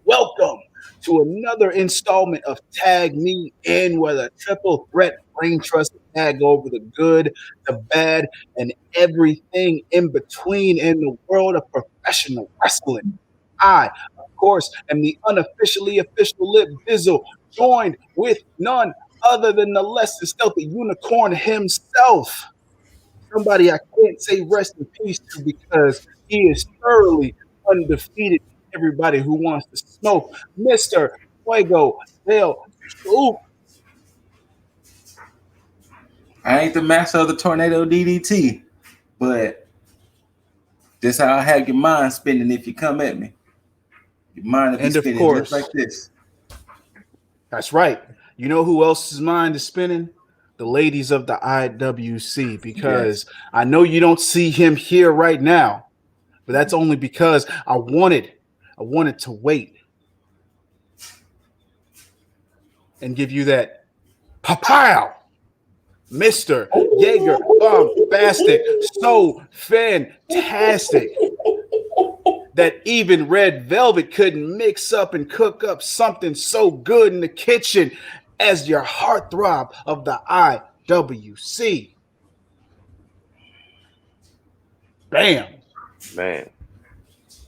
Welcome to another installment of Tag Me In, where the triple threat brain trust tag over the good, the bad, and everything in between in the world of professional wrestling. I, of course, am the unofficially official Lip Bizzle, joined with none other than the less than stealthy unicorn himself. Somebody I can't say rest in peace to because he is thoroughly undefeated. Everybody who wants to smoke, Mr. Fuego del Sur. I ain't the master of the tornado DDT, but this how I have your mind spinning if you come at me. Your mind will be And of spinning course, just like this. That's right. You know who else's mind is spinning? The ladies of the IWC, because I know you don't see him here right now, but that's only because I wanted to wait and give you that pow, Mr. Jaeger Bombastic, so fantastic that even Red Velvet couldn't mix up and cook up something so good in the kitchen as your heartthrob of the IWC. Bam. Man,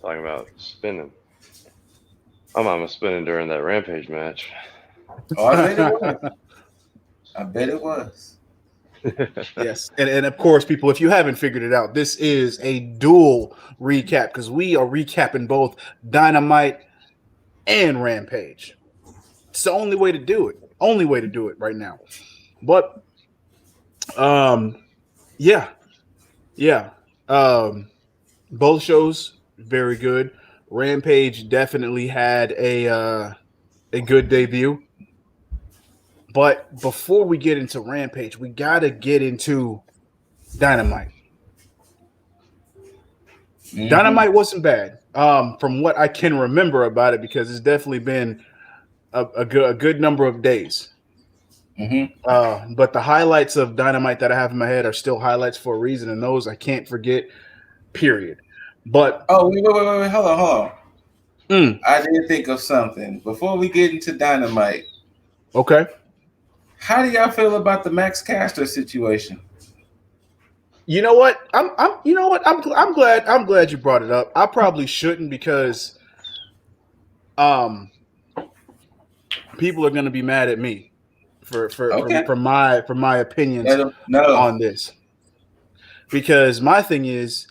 talking about spinning. My mom was spinning during that Rampage match. Oh, I bet it was. I bet it was. Yes. And of course, people, if you haven't figured it out, this is a dual recap because we are recapping both Dynamite and Rampage. It's the only way to do it. Only way to do it right now. But yeah. Both shows very good. Rampage definitely had a good debut. But before we get into Rampage, we gotta get into Dynamite. Mm-hmm. Dynamite wasn't bad, from what I can remember about it, because it's definitely been a good number of days. Mm-hmm. But the highlights of Dynamite that I have in my head are still highlights for a reason, and those I can't forget. Period. But wait, hold on. I didn't think of something before we get into Dynamite. Okay. How do y'all feel about the Max Caster situation? You know what? I'm glad you brought it up. I probably shouldn't because people are going to be mad at me for my opinions on this. Because my thing is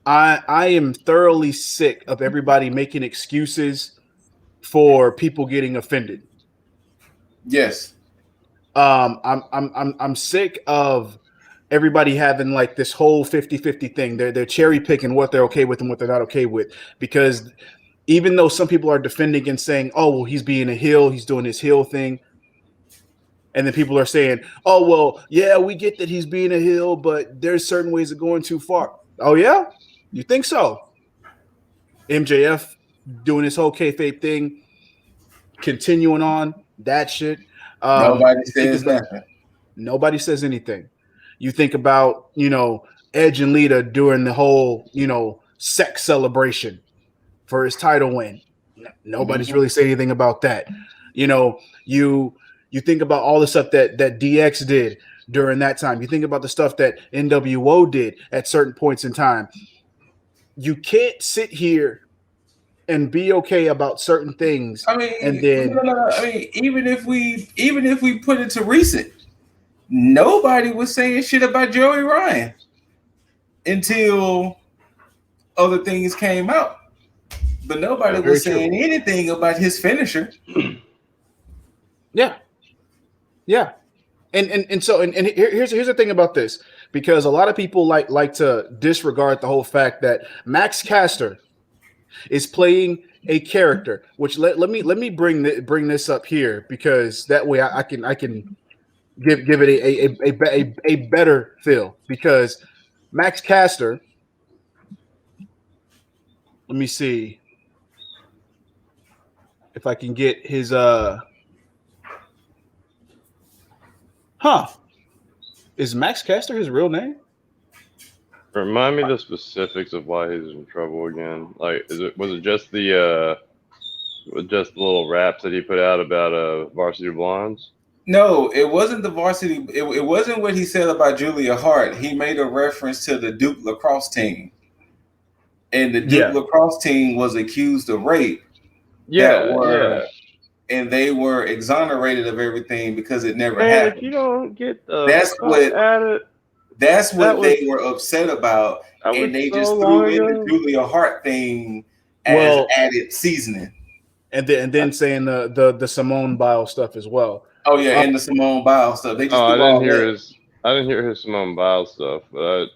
I am thoroughly sick of everybody making excuses for people getting offended. Yes. I'm sick of everybody having like this whole 50-50 thing. They're cherry picking what they're okay with and what they're not okay with. Because even though some people are defending and saying, oh, well, he's being a heel, he's doing his heel thing. And then people are saying, oh, well, yeah, we get that he's being a heel, but there's certain ways of going too far. Oh, yeah? You think so? MJF doing his whole kayfabe thing, continuing on that shit. Nobody says nothing. Nobody says anything. You think about, Edge and Lita during the whole, sex celebration for his title win. Nobody's really saying anything about that. You think about all the stuff that DX did during that time. You think about the stuff that NWO did at certain points in time. You can't sit here and be okay about certain things. I mean, and then I mean, even if we put it to recent, nobody was saying shit about Joey Ryan until other things came out. But nobody was saying anything about his finisher. Yeah. And so here's the thing about this, because a lot of people like to disregard the whole fact that Max Caster is playing a character, which let me bring this up here, because that way I can give it a better feel, because Max Caster, let me see if I can get his Huh? Is Max Caster his real name? Remind me the specifics of why he's in trouble again. Like, was it just the little raps that he put out about Varsity Blondes? No, it wasn't the varsity. It wasn't what he said about Julia Hart. He made a reference to the Duke lacrosse team, and the Duke lacrosse team was accused of rape. And they were exonerated of everything because it never happened. If you don't get that's what they were upset about, and they just threw in the Julia Hart thing as added seasoning. And then saying the Simone Biles stuff as well. Oh yeah, and the Simone Biles stuff. They just I didn't hear his Simone Biles stuff, but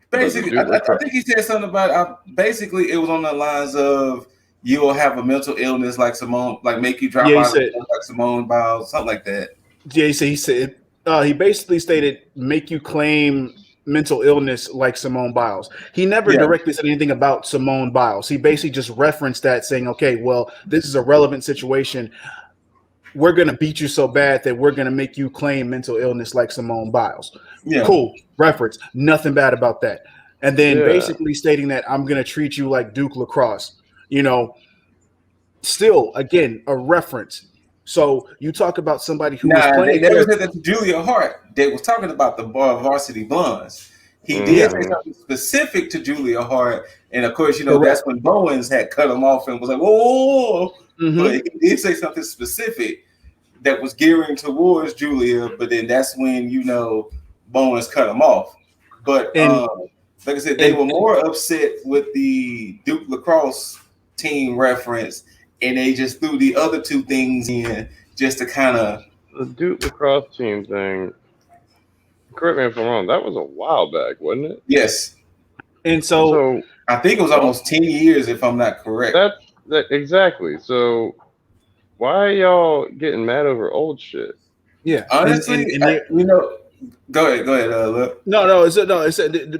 basically, I think he said something about. Basically, it was on the lines of you will have a mental illness like Simone, like make you drop out like Simone Biles, something like that. Yeah, he said he basically stated make you claim mental illness like Simone Biles. He never directly said anything about Simone Biles. He basically just referenced that, saying, okay, well, this is a relevant situation. We're going to beat you so bad that we're going to make you claim mental illness like Simone Biles. Yeah. Cool. Reference. Nothing bad about that. And then basically stating that I'm going to treat you like Duke lacrosse. You know, still, again, a reference. So you talk about somebody who was playing. They never said that to Julia Hart. They was talking about the Varsity Blondes. He did say something specific to Julia Hart. And, of course, you know, that's when Bowens had cut him off and was like, whoa. Mm-hmm. But he did say something specific that was gearing towards Julia, but then that's when, you know, Bowens cut him off. But like I said, they were more upset with the Duke lacrosse team reference, and they just threw the other two things in just to kind of... The Duke lacrosse team thing, correct me if I'm wrong, that was a while back, wasn't it? Yes. And so I think it was almost 10 years, if I'm not correct. Exactly. So why are y'all getting mad over old shit? Yeah, honestly, you know, go ahead. Look.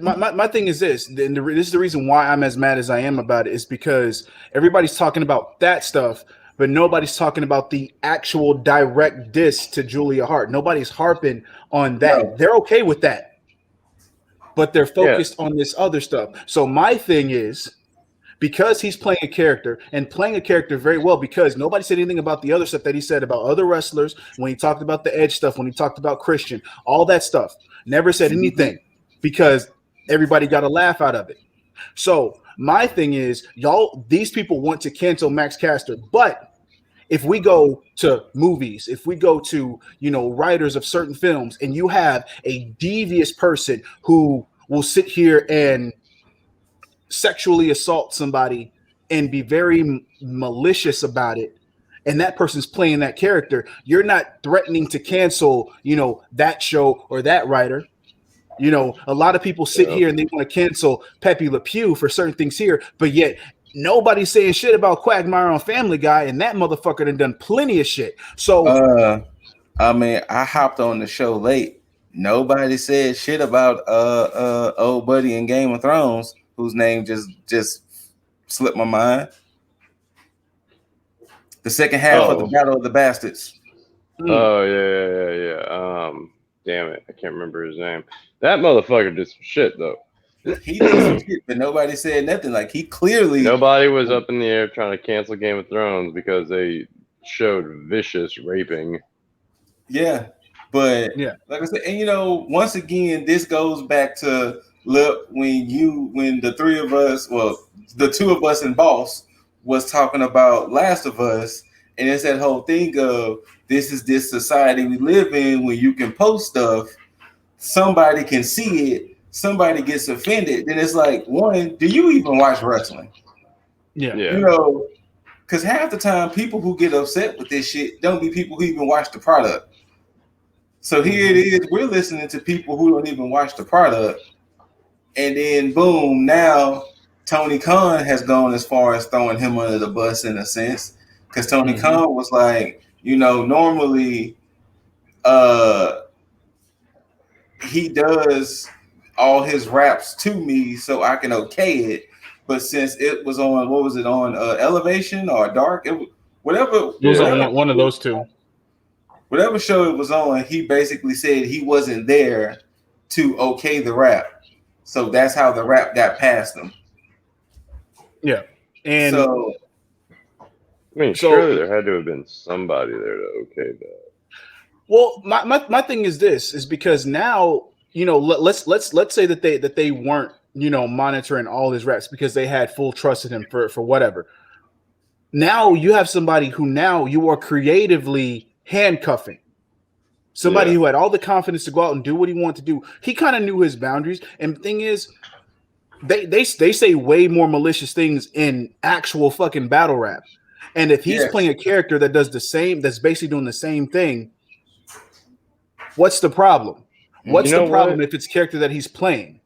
My thing is this. This is the reason why I'm as mad as I am about it, is because everybody's talking about that stuff, but nobody's talking about the actual direct diss to Julia Hart. Nobody's harping on that. No. They're okay with that, but they're focused on this other stuff. So my thing is, because he's playing a character and playing a character very well, because nobody said anything about the other stuff that he said about other wrestlers, when he talked about the Edge stuff, when he talked about Christian, all that stuff, never said anything because everybody got a laugh out of it. So my thing is, these people want to cancel Max Caster, but if we go to movies, if we go to, you know, writers of certain films, and you have a devious person who will sit here and sexually assault somebody and be very malicious about it, and that person's playing that character, you're not threatening to cancel, you know, that show or that writer. You know, a lot of people sit here and they want to cancel Pepe Le Pew for certain things here, but yet nobody's saying shit about Quagmire on Family Guy, and that motherfucker done plenty of shit. So I mean, I hopped on the show late. Nobody said shit about old buddy in Game of Thrones, whose name just slipped my mind. The second half of the Battle of the Bastards. Oh, yeah. Damn it. I can't remember his name. That motherfucker did some shit, though. He did some shit, but nobody said nothing. Like, he clearly... Nobody was up in the air trying to cancel Game of Thrones because they showed vicious raping. Yeah, but like I said, and, you know, once again, this goes back to... Look, when the three of us, well, the two of us and Boss was talking about Last of Us, and it's that whole thing of this is this society we live in where you can post stuff, somebody can see it, somebody gets offended, then it's like, one, do you even watch wrestling? Yeah. You know, because half the time people who get upset with this shit don't be people who even watch the product. So here it is, we're listening to people who don't even watch the product. And then, boom, now Tony Khan has gone as far as throwing him under the bus in a sense. Because Tony Khan was like, you know, normally he does all his raps to me so I can okay it. But since it was on, what was it on, Elevation or Dark? It was, whatever. It was on one of those two. whatever show it was on, he basically said he wasn't there to okay the rap. So that's how the rap got past him. Yeah. And so I mean, surely there had to have been somebody there to okay that. Well, my thing is this is because now, let's say that they weren't, monitoring all his reps because they had full trust in him for whatever. Now you have somebody who now you are creatively handcuffing. Somebody who had all the confidence to go out and do what he wanted to do. He kind of knew his boundaries. And the thing is, they say way more malicious things in actual fucking battle rap. And if he's playing a character that does the same, that's basically doing the same thing, what's the problem? What's the problem if it's character that he's playing?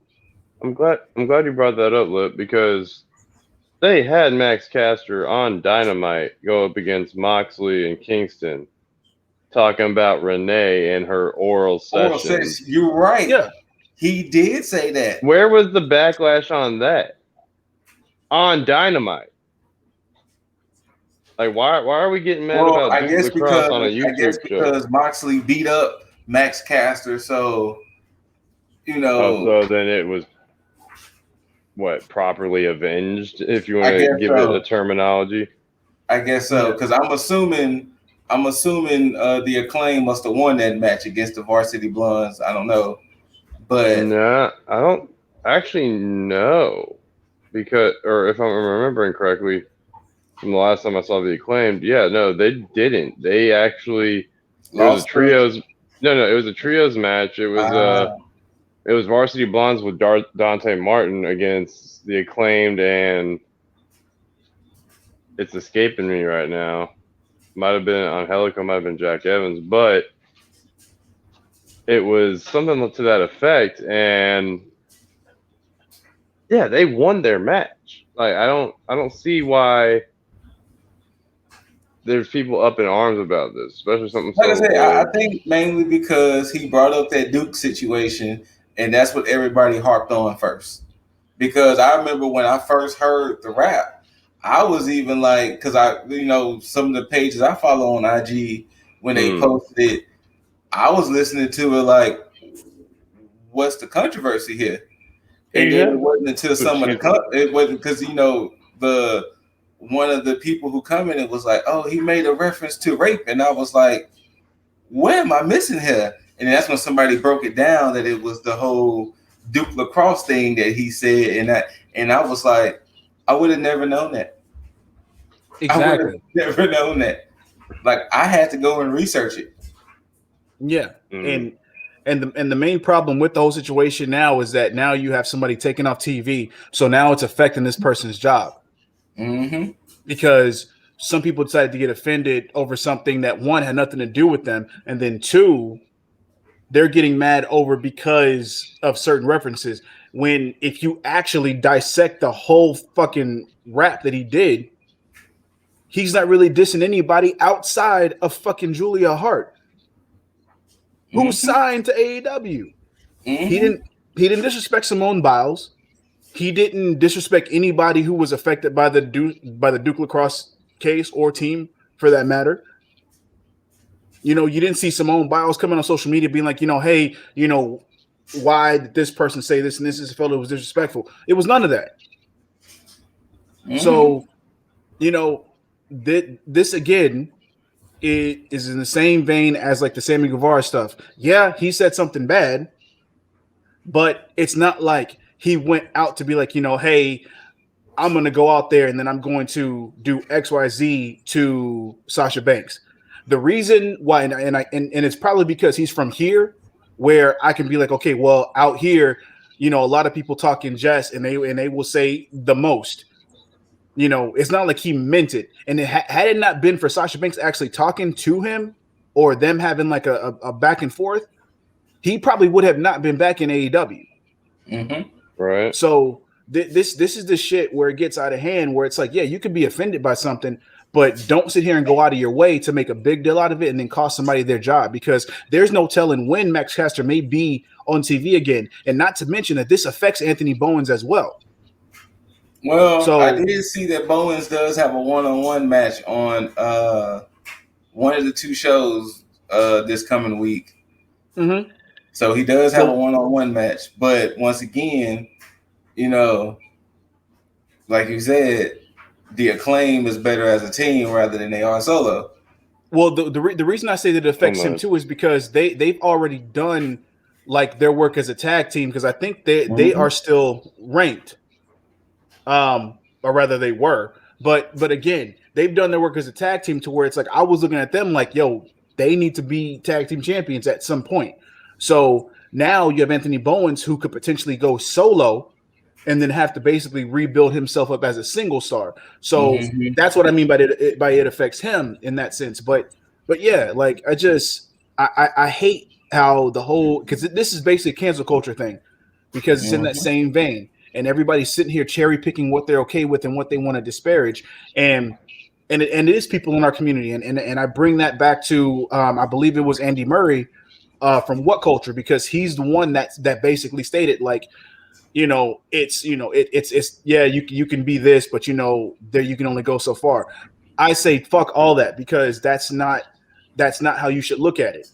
I'm glad you brought that up, Lip, because they had Max Caster on Dynamite go up against Moxley and Kingston, talking about Renee and her oral sessions. You're right. Yeah, he did say that. Where was the backlash on that? On Dynamite. Like, why are we getting mad about I guess because on a YouTube because Moxley beat up Max Caster, so so then it was properly avenged, if you want to give it a terminology. I guess so, because I'm assuming the Acclaim must have won that match against the Varsity Blondes. I don't know, but no, I don't actually know, because, or if I'm remembering correctly from the last time I saw the Acclaimed, they didn't. They actually it was a trios. No, it was a trios match. It was Varsity Blondes with Dante Martin against the Acclaimed, and it's escaping me right now. Might have been Angelico, might have been Jack Evans, but it was something to that effect, and they won their match. Like, I don't see why there's people up in arms about this, especially something. Like I said, I think mainly because he brought up that Duke situation, and that's what everybody harped on first. Because I remember when I first heard the rap, I was even like, because some of the pages I follow on IG, when they posted it, I was listening to it like, what's the controversy here? And then it wasn't until it wasn't because one of the people who commented was like, oh, he made a reference to rape, and I was like, what am I missing here? And that's when somebody broke it down that it was the whole Duke lacrosse thing that he said, and I was like, I would have never known that. Exactly. I would have never known that. Like, I had to go and research it. Yeah. And the main problem with the whole situation now is that now you have somebody taken off TV, so now it's affecting this person's job. Mm-hmm. Because some people decided to get offended over something that, one, had nothing to do with them, and then two, they're getting mad over because of certain references. When if you actually dissect the whole fucking rap that he did, he's not really dissing anybody outside of fucking Julia Hart, who signed to AEW. Mm-hmm. He didn't disrespect Simone Biles. He didn't disrespect anybody who was affected by the Duke lacrosse case or team, for that matter. You didn't see Simone Biles coming on social media being like, hey, why did this person say this and this is felt it was disrespectful? It was none of that. Mm-hmm. So, this again is in the same vein as like the Sammy Guevara stuff. Yeah, he said something bad, but it's not like he went out to be like, hey, I'm going to go out there and then I'm going to do XYZ to Sasha Banks. The reason why, and it's probably because he's from here, where I can be like, okay, well, out here, a lot of people talk in jest and they will say the most. It's not like he meant it. And had it not been for Sasha Banks actually talking to him or them having like a back and forth, he probably would have not been back in AEW. Mm-hmm. Right. So this is the shit where it gets out of hand, where it's like, yeah, you could be offended by something, but don't sit here and go out of your way to make a big deal out of it and then cost somebody their job, because there's no telling when Max Caster may be on TV again. And not to mention that this affects Anthony Bowens as well. Well, so, I did see that Bowens does have a one-on-one match on one of the two shows this coming week. Mm-hmm. So he does have a one-on-one match, but once again, you know, like you said, the Acclaim is better as a team rather than they are solo. Well, the reason I say that it affects him too is because they've already done like their work as a tag team, because I think they are still ranked, or rather they were. But again, they've done their work as a tag team to where it's like I was looking at them like, yo, they need to be tag team champions at some point. So now you have Anthony Bowens, who could potentially go solo and then have to basically rebuild himself up as a single star. So that's what I mean by it affects him in that sense. But yeah, like I hate how the whole, because this is basically a cancel culture thing, because it's in that same vein, and everybody's sitting here cherry picking what they're okay with and what they want to disparage, and it is people in our community, and I bring that back to I believe it was Andy Murray from What Culture, because he's the one that basically stated like, it's yeah, you can be this, but there you can only go so far. I say fuck all that, because that's not how you should look at it.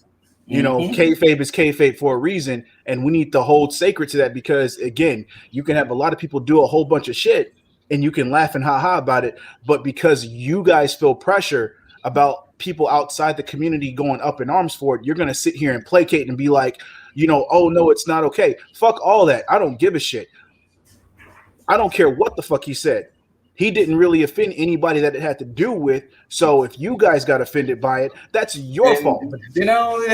Kayfabe is kayfabe for a reason, and we need to hold sacred to that, because again, you can have a lot of people do a whole bunch of shit and you can laugh and ha about it, but because you guys feel pressure about people outside the community going up in arms for it, you're going to sit here and placate and be like, oh no, it's not okay. Fuck all that. I don't give a shit. I don't care what the fuck he said. He didn't really offend anybody that it had to do with. So if you guys got offended by it, that's your fault. Not only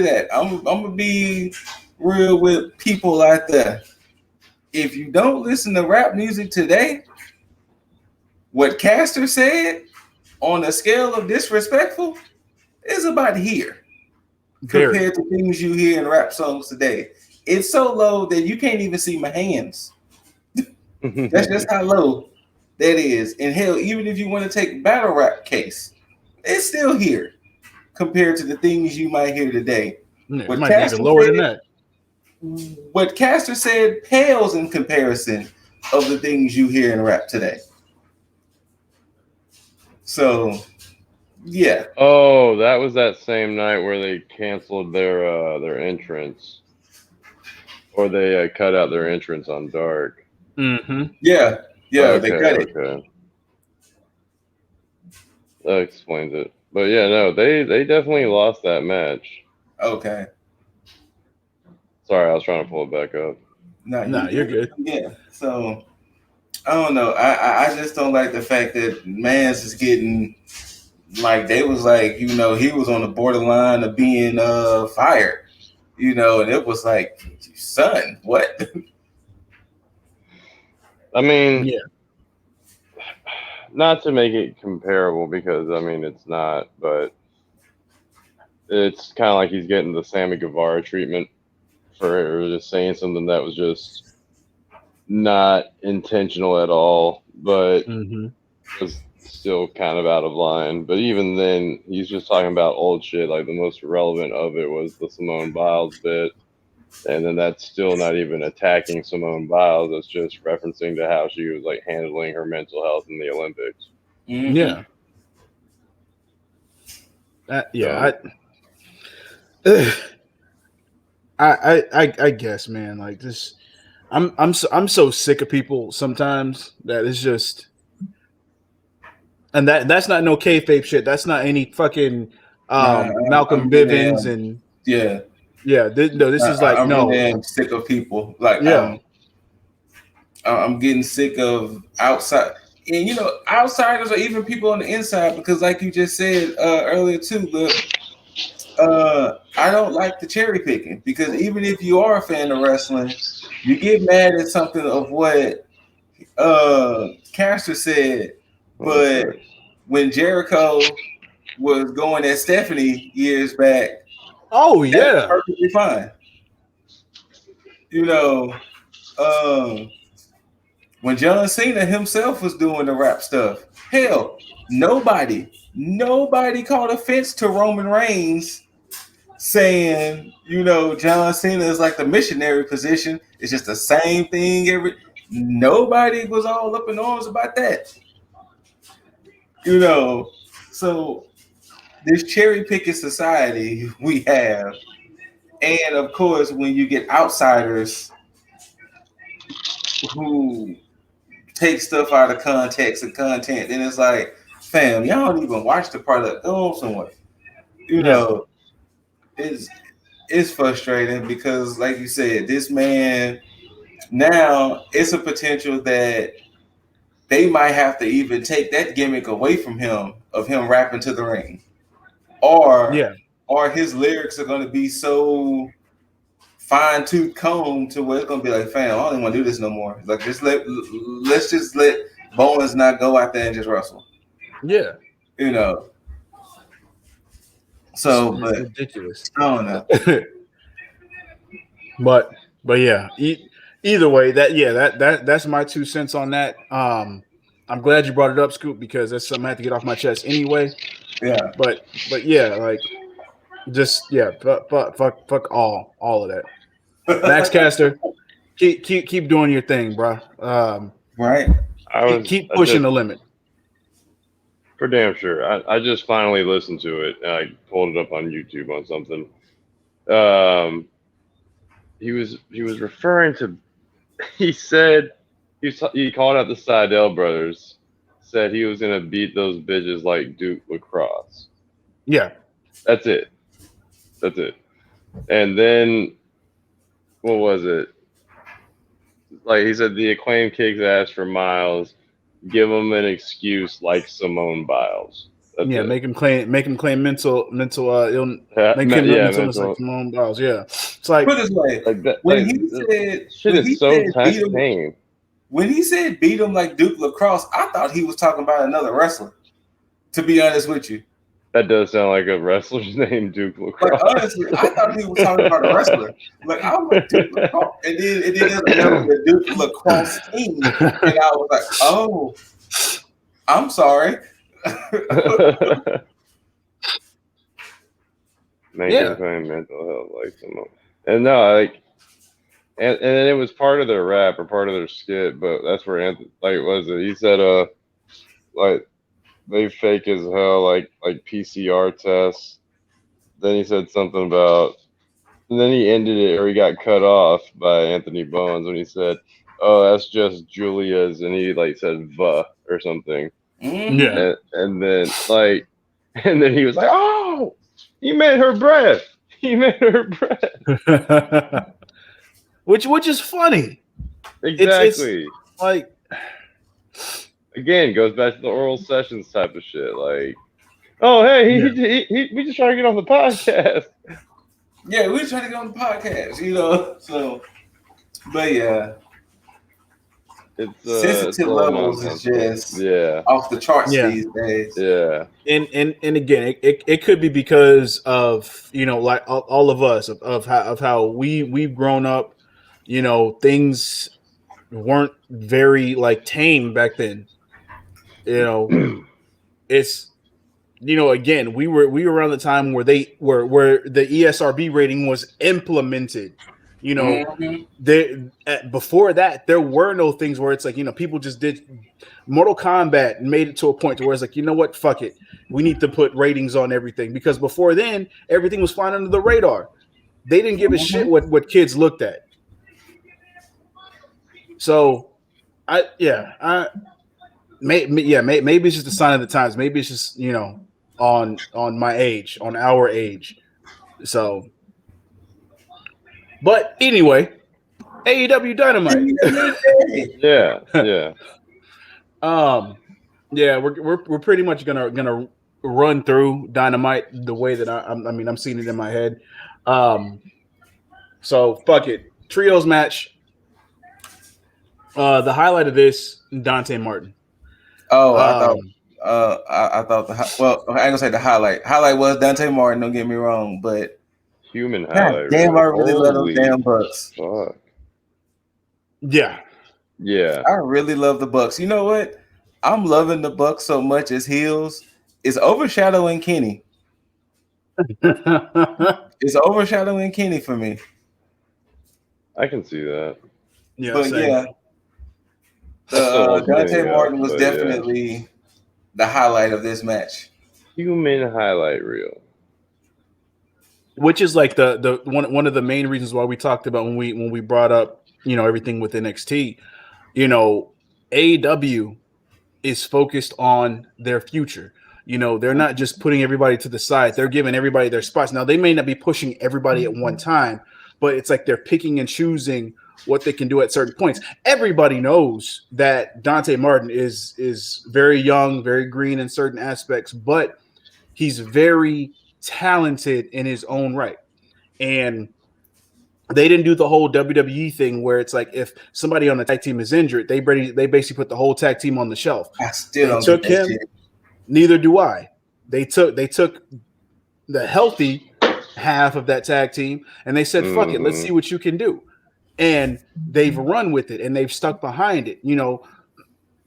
that, I'm gonna be real with people out there. If you don't listen to rap music today, what Caster said on a scale of disrespectful is about here compared to things you hear in rap songs today. It's so low that you can't even see my hands. That's just how low that is. And hell, even if you want to take battle rap case, it's still here compared to the things you might hear today. It might be even lower than that. What Caster said pales in comparison of the things you hear in rap today. So, yeah. Oh, that was that same night where they canceled their entrance, or they cut out their entrance on Dark. Mm-hmm. Yeah, okay, they cut it. Okay. That explains it. But yeah, no, they definitely lost that match. Okay. Sorry, I was trying to pull it back up. No, you're good. Yeah. So I don't know. I just don't like the fact that Mans is getting like they was like, he was on the borderline of being fired. And it was like, son, what? I mean, yeah. Not to make it comparable, because I mean it's not, but it's kind of like he's getting the Sammy Guevara treatment for just saying something that was just not intentional at all, but was still kind of out of line. But even then, he's just talking about old shit. Like the most relevant of it was the Simone Biles bit. And then that's still not even attacking Simone Biles. It's just referencing to how she was like handling her mental health in the Olympics. Yeah. I guess, man, like this, I'm so sick of people sometimes that it's just, and that's not no kayfabe shit. That's not any fucking Malcolm Bivens and this is like, I'm sick of people. Like, I'm getting sick of outside, and outsiders or even people on the inside, because like you just said earlier too, look, I don't like the cherry picking, because even if you are a fan of wrestling, you get mad at something of what Caster said, but when Jericho was going at Stephanie years back, that's perfectly fine. When John Cena himself was doing the rap stuff, hell, nobody called offense to Roman Reigns saying, John Cena is like the missionary position. It's just the same thing. Nobody was all up in arms about that. So this cherry picking society we have, and of course, when you get outsiders who take stuff out of context and content, then it's like, fam, y'all don't even watch the product. Go on somewhere. You know, it's frustrating because, like you said, this man now it's a potential that they might have to even take that gimmick away from him of him rapping to the ring, or his lyrics are going to be so fine-tooth comb to where it's going to be like, fam, I don't even want to do this no more. Like, let's just let Bowens not go out there and just wrestle. Yeah, you know. So, but ridiculous. I don't know. but yeah, either way, that's my 2 cents on that. I'm glad you brought it up, Scoop, because that's something I have to get off my chest anyway. Yeah, but yeah, like just fuck all of that. Maxcaster, keep doing your thing, bro. Right. Keep pushing the limit. For damn sure. I just finally listened to it. I pulled it up on YouTube on something. He was referring to. He said he called out the Sydal brothers. Said he was gonna beat those bitches like Duke Lacrosse. Yeah, that's it. And then what was it? Like he said, the Acclaim kicks ass for miles. Give him an excuse like Simone Biles. That's it. Make him claim mental illness. Make him mental illness like Simone Biles. Yeah, it's like put it this way. Like that, when like, he said shit when is he so said tame. When he said beat him like Duke Lacrosse, I thought he was talking about another wrestler. To be honest with you, that does sound like a wrestler's name, Duke Lacrosse. Like, honestly, I thought he was talking about a wrestler. Like, I was like, Duke Lacrosse. And then there's another Duke Lacrosse team. And I was like, oh, I'm sorry. Making claim mental health like Simone. And no, like, and then it was part of their rap or part of their skit, but that's where Anthony, like, was it? He said, like, they fake as hell, like PCR tests. Then he said something about, and then he ended it, or he got cut off by Anthony Bowens when he said, "Oh, that's just Julia's," and he like said "va" or something. Yeah, and then like, and then he was like, "Oh, he made her breath. He made her breath." which is funny. Exactly. It's like, again, goes back to the oral sessions type of shit. Like, oh, hey, we just trying to get on the podcast. Yeah, we trying to get on the podcast, you know. So, but yeah, it's sensitive levels is just off the charts these days. Yeah, and again, it could be because of, you know, like all of us of how we've grown up. You know, things weren't very like tame back then. You know, it's, you know, again, we were around the time where where the ESRB rating was implemented. You know, before that, there were no things where it's like, you know, people just did Mortal Kombat and made it to a point to where it's like, you know what, fuck it, we need to put ratings on everything, because before then everything was flying under the radar. They didn't give a shit what kids looked at. So, maybe it's just a sign of the times. Maybe it's just, you know, on my age, on our age. So, but anyway, AEW Dynamite. yeah. We're pretty much gonna run through Dynamite the way that I'm seeing it in my head. So fuck it. Trios match. The highlight of this, Dante Martin. Oh, I thought I ain't gonna say the highlight. Highlight was Dante Martin. Don't get me wrong, but human highlight. Damn, I really love those damn Bucks. Fuck. Yeah. I really love the Bucks. You know what? I'm loving the Bucks so much as heels. It's overshadowing Kenny. It's overshadowing Kenny for me. I can see that. Yeah, but same. Dante Martin was definitely the highlight of this match. human highlight reel. Which is like the one of the main reasons why we talked about when we brought up, you know, everything with NXT. You know, AEW is focused on their future. You know, they're not just putting everybody to the side. They're giving everybody their spots. Now, they may not be pushing everybody at one time, but it's like they're picking and choosing what they can do at certain points. Everybody knows that Dante Martin is very young, very green in certain aspects, but he's very talented in his own right. And they didn't do the whole WWE thing where it's like if somebody on the tag team is injured, they basically put the whole tag team on the shelf. I still don't took get that him. shit. Neither do I. They took the healthy half of that tag team and they said, "Fuck it, let's see what you can do." And they've run with it and they've stuck behind it. You know,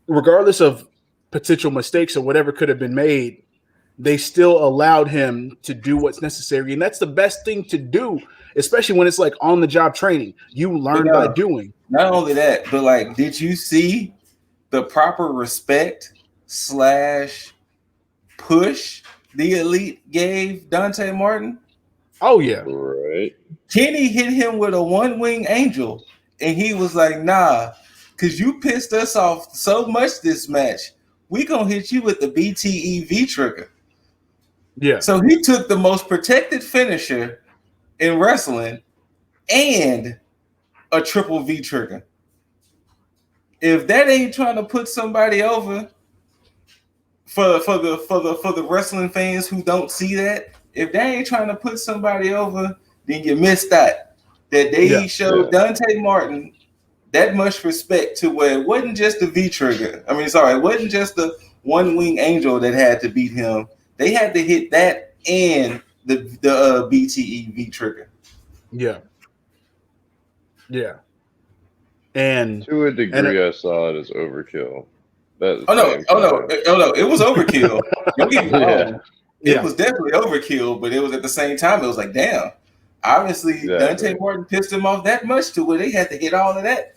regardless of potential mistakes or whatever could have been made, they still allowed him to do what's necessary. And that's the best thing to do, especially when it's like on the job training. You learn by doing. Not only that, but like, did you see the proper respect / push the Elite gave Dante Martin? Oh, yeah. Right. Kenny hit him with a one-wing angel, and he was like, nah, because you pissed us off so much this match, we gonna hit you with the BTE V-trigger. Yeah. So he took the most protected finisher in wrestling and a triple V-trigger. If that ain't trying to put somebody over, for the wrestling fans who don't see that, if they ain't trying to put somebody over, then you missed that they showed Dante Martin that much respect to where it wasn't just the V-trigger. I mean, sorry, it wasn't just the one-wing angel that had to beat him. They had to hit that and the BTE V-trigger. Yeah. Yeah. And to a degree, I saw it as overkill. Oh no, it was overkill. Don't get me wrong. It was definitely overkill, but it was at the same time, it was like, damn. Obviously, Dante Martin pissed him off that much to where they had to hit all of that.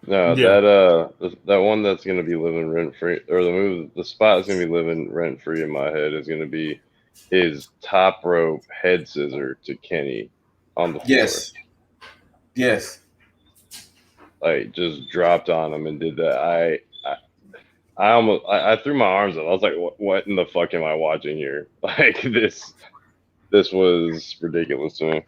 No, that one that's gonna be living rent free, or the spot that's gonna be living rent free in my head is gonna be his top rope head scissor to Kenny on the floor. Yes. Like just dropped on him and did that. I threw my arms up. I was like, what in the fuck am I watching here? Like this was ridiculous to me.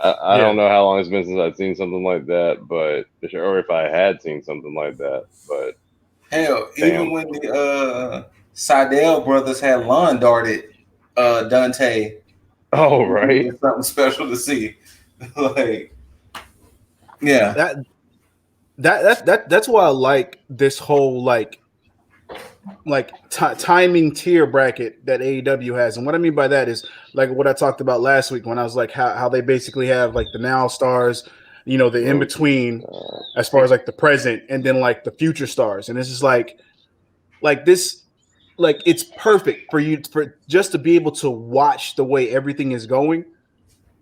I don't know how long it's been since I've seen something like that, or if I had seen something like that, but hell, even when the Sydal brothers had lawn darted Dante. Oh, right. It's something special to see. Like, yeah. That's why I like this whole timing tier bracket that AEW has. And what I mean by that is like what I talked about last week when I was like how they basically have like the now stars, you know, the in between as far as like the present and then like the future stars. And this is like this, like it's perfect for you for just to be able to watch the way everything is going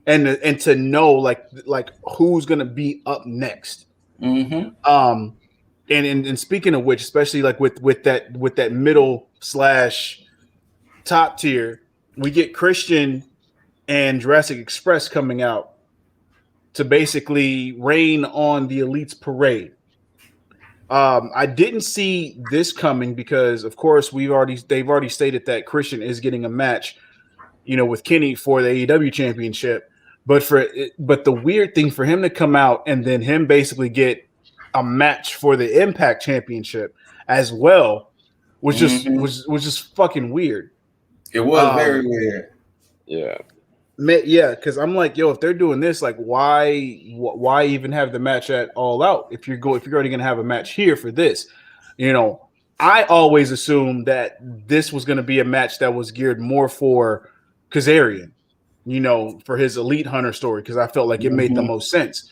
and to know like who's gonna be up next. Mm-hmm. And speaking of which, especially like with that middle / top tier, we get Christian and Jurassic Express coming out to basically rain on the Elite's parade. I didn't see this coming because, of course, they've already stated that Christian is getting a match, you know, with Kenny for the AEW Championship. But the weird thing for him to come out and then him basically get a match for the Impact Championship as well was just fucking weird. It was very weird. Yeah. Yeah, because I'm like, yo, if they're doing this, like, why even have the match at All Out if you're already gonna have a match here for this? You know, I always assumed that this was gonna be a match that was geared more for Kazarian, you know, for his Elite Hunter story, because I felt like it made the most sense,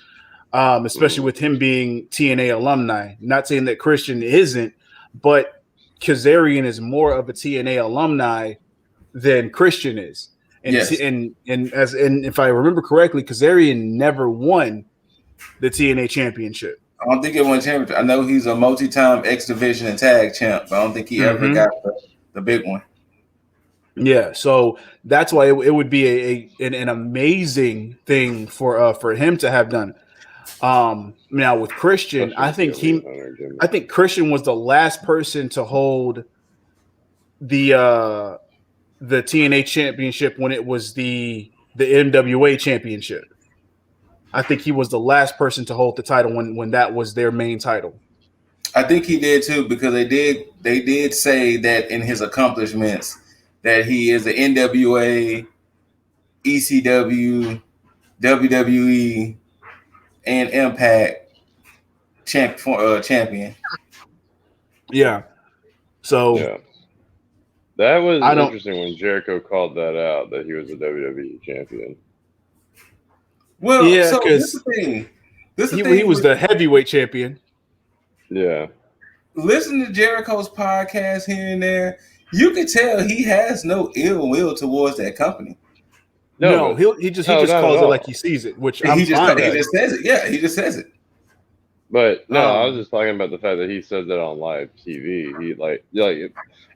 especially with him being TNA alumni. Not saying that Christian isn't, but Kazarian is more of a TNA alumni than Christian is. And if I remember correctly, Kazarian never won the TNA championship. I don't think he won championship. I know he's a multi-time X Division and tag champ, but I don't think he ever got the the big one. Yeah, so that's why it would be an amazing thing for him to have done. Now with Christian, I think Christian was the last person to hold the TNA championship when it was the NWA championship. I think he was the last person to hold the title when that was their main title. I think he did too, because they did say that in his accomplishments that he is an NWA, ECW, WWE, and Impact champion. Yeah. So yeah. That was interesting when Jericho called that out, that he was a WWE champion. Well, yeah, so this is the thing. He was the heavyweight champion. Yeah. Listen to Jericho's podcast here and there. You can tell he has no ill will towards that company. No, he just calls it like he sees it, which he just says it. Yeah, he just says it. But no, I was just talking about the fact that he says that on live TV. He like,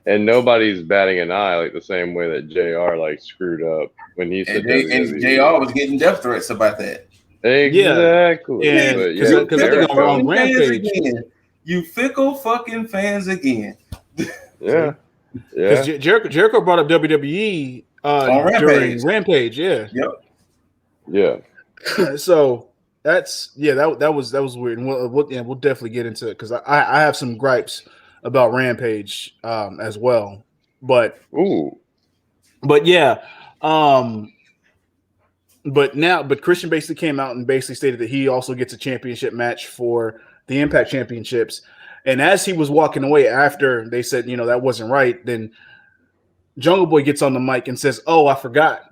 and nobody's batting an eye like the same way that JR like screwed up when he said and JR was getting death threats about that. Exactly. Yeah, because I think on Rampage, you fickle fucking fans again. Yeah. Because Jericho brought up WWE during Rampage. Yeah. Yep. Yeah. So that was weird, and we'll definitely get into it because I have some gripes about Rampage as well. But yeah. But Christian basically came out and basically stated that he also gets a championship match for the Impact Championships. And as he was walking away after they said, that wasn't right, then Jungle Boy gets on the mic and says, "Oh, I forgot.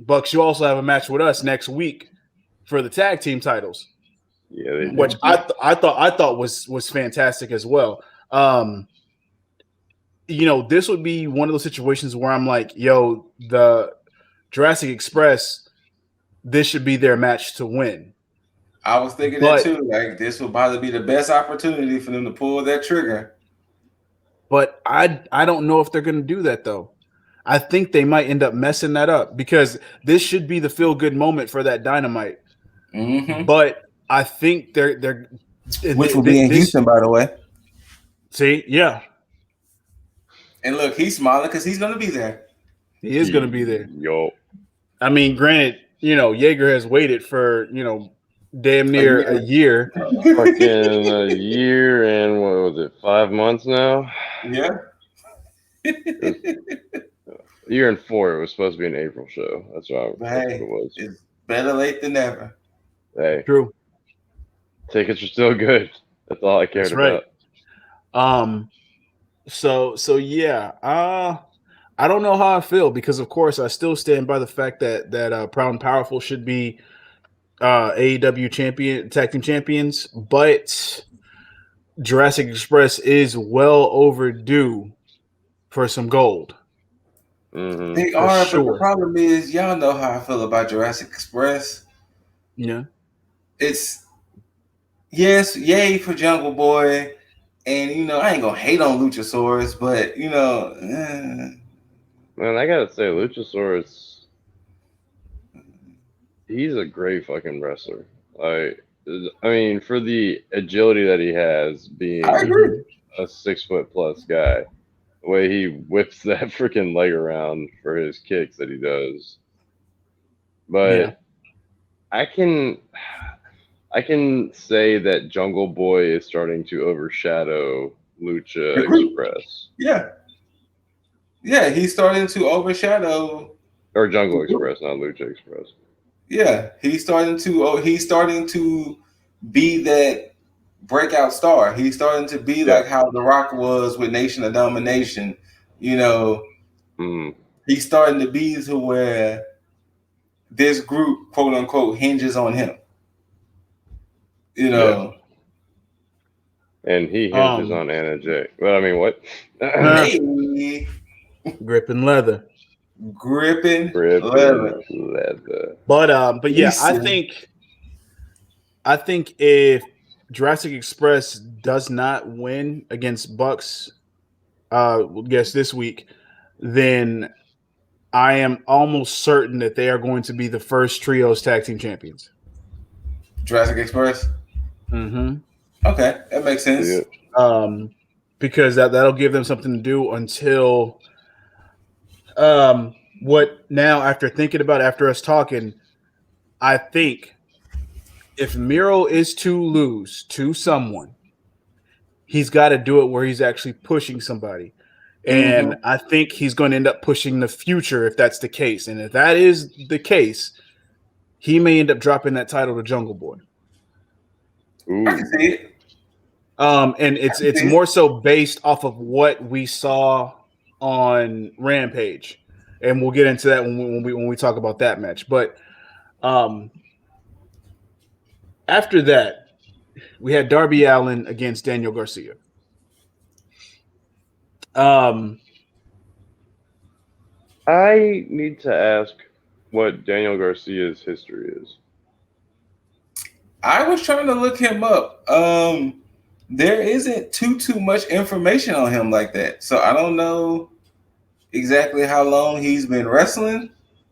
Bucks, you also have a match with us next week for the tag team titles." Yeah, which I thought was fantastic as well. This would be one of those situations where I'm like, yo, the Jurassic Express, this should be their match to win. I was thinking that too. Like, this would probably be the best opportunity for them to pull that trigger. But I don't know if they're going to do that though. I think they might end up messing that up because this should be the feel good moment for that Dynamite. Mm-hmm. But I think they're which will be in Houston, by the way. See, yeah. And look, he's smiling because he's going to be there. He is going to be there. Yo. I mean, granted, Jaeger has waited for, damn near a year. Fucking a year and what was it, 5 months now? Yeah. A year and 4. It was supposed to be an April show. That's what it was. It's better late than never. Hey. True. Tickets are still good. That's all I cared about. So yeah. I don't know how I feel because, of course, I still stand by the fact that Proud and Powerful should be AEW tag team champions, but Jurassic Express is well overdue for some gold. Mm-hmm. They are, but the problem is, y'all know how I feel about Jurassic Express. Yeah, it's yay for Jungle Boy, and I ain't gonna hate on Luchasaurus, but Man, I gotta say, Luchasaurus, he's a great fucking wrestler. I mean, for the agility that he has, being a 6-foot+ guy, the way he whips that freaking leg around for his kicks that he does. But I can say that Jungle Boy is starting to overshadow Lucha Express. Yeah, he's starting to overshadow. Or Jungle Express, not Lucha Express. Yeah, he's starting to be that breakout star. He's starting to be like how The Rock was with Nation of Domination. He's starting to be to where this group, quote unquote, hinges on him. And he hinges on Anna Jay. But I mean, what? Gripping leather. Gripping leather. But yeah, I think if Jurassic Express does not win against Bucks, guess this week, then I am almost certain that they are going to be the first trios tag team champions. Jurassic Express. Mm-hmm. Okay, that makes sense. Because that'll give them something to do until what now after thinking about it, after us talking, I think if Miro is to lose to someone, he's got to do it where he's actually pushing somebody. And I think he's going to end up pushing the future if that's the case. And if that is the case, he may end up dropping that title to Jungle Boy. Ooh. I can see it. And it's more so based off of what we saw on Rampage, and we'll get into that when we talk about that match. But after that, we had Darby Allin against Daniel Garcia. I need to ask what Daniel Garcia's history is. I was trying to look him up. There isn't too much information on him like that, so I don't know exactly how long he's been wrestling.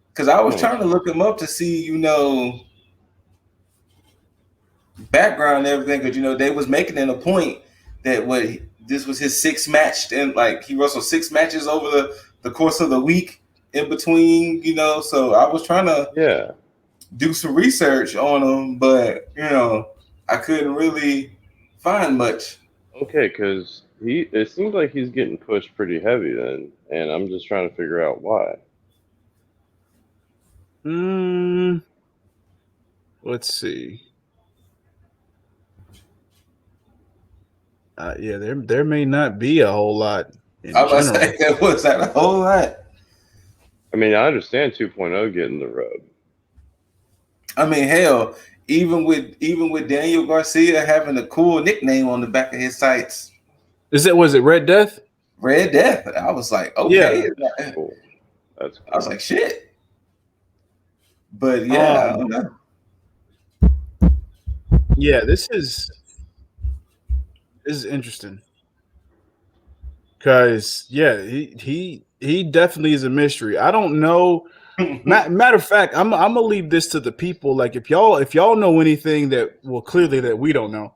Because I was trying to look him up to see, background and everything. Because they was making it a point that this was his sixth match, and like he wrestled 6 matches over the course of the week in between. So I was trying to do some research on him, but I couldn't really find much. Okay, because it seems like he's getting pushed pretty heavy then, and I'm just trying to figure out why. Let's see. There may not be a whole lot. I was going to say, there was not a whole lot. I mean, I understand 2.0 getting the rub. I mean, hell, even with Daniel Garcia having a cool nickname on the back of his tights. Was it Red Death? Red Death. I was like, okay. Yeah. Cool. That's cool. I was like, shit. But yeah, I don't know. Yeah, this is interesting. Because he definitely is a mystery. I don't know. Matter of fact, I'm gonna leave this to the people. Like if y'all know anything that clearly that we don't know,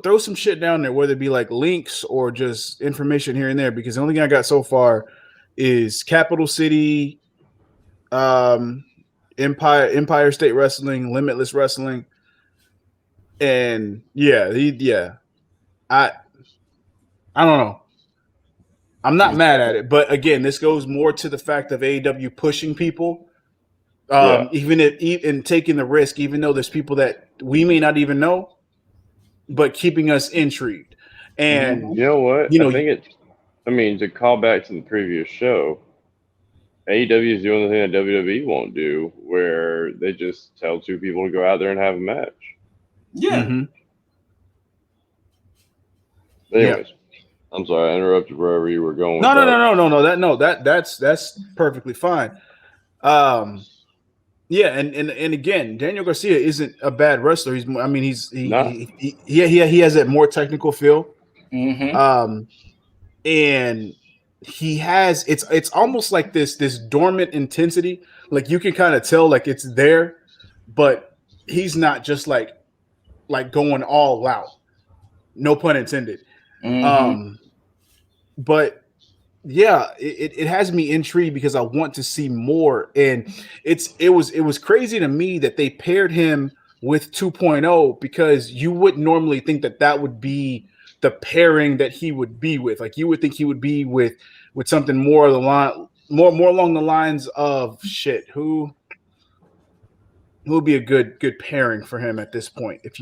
throw some shit down there, whether it be like links or just information here and there. Because the only thing I got so far is Capital City, Empire State Wrestling, Limitless Wrestling, and I don't know. I'm not mad at it, but again, this goes more to the fact of AEW pushing people, even in taking the risk, even though there's people that we may not even know, but keeping us intrigued. And you know what? I think to call back to the previous show, AEW is doing the thing that WWE won't do, where they just tell 2 people to go out there and have a match. Yeah. Mm-hmm. Anyways. I'm sorry, I interrupted wherever you were going. No. That's perfectly fine. And again, Daniel Garcia isn't a bad wrestler. He has that more technical feel. Mm-hmm. And he has it's almost like this dormant intensity. Like you can kind of tell like it's there, but he's not just like going all out. No pun intended. Mm-hmm. But yeah, it has me intrigued because I want to see more. And it was crazy to me that they paired him with 2.0 because you wouldn't normally think that would be the pairing that he would be with. Like you would think he would be with something more along the lines of who would be a good pairing for him at this point if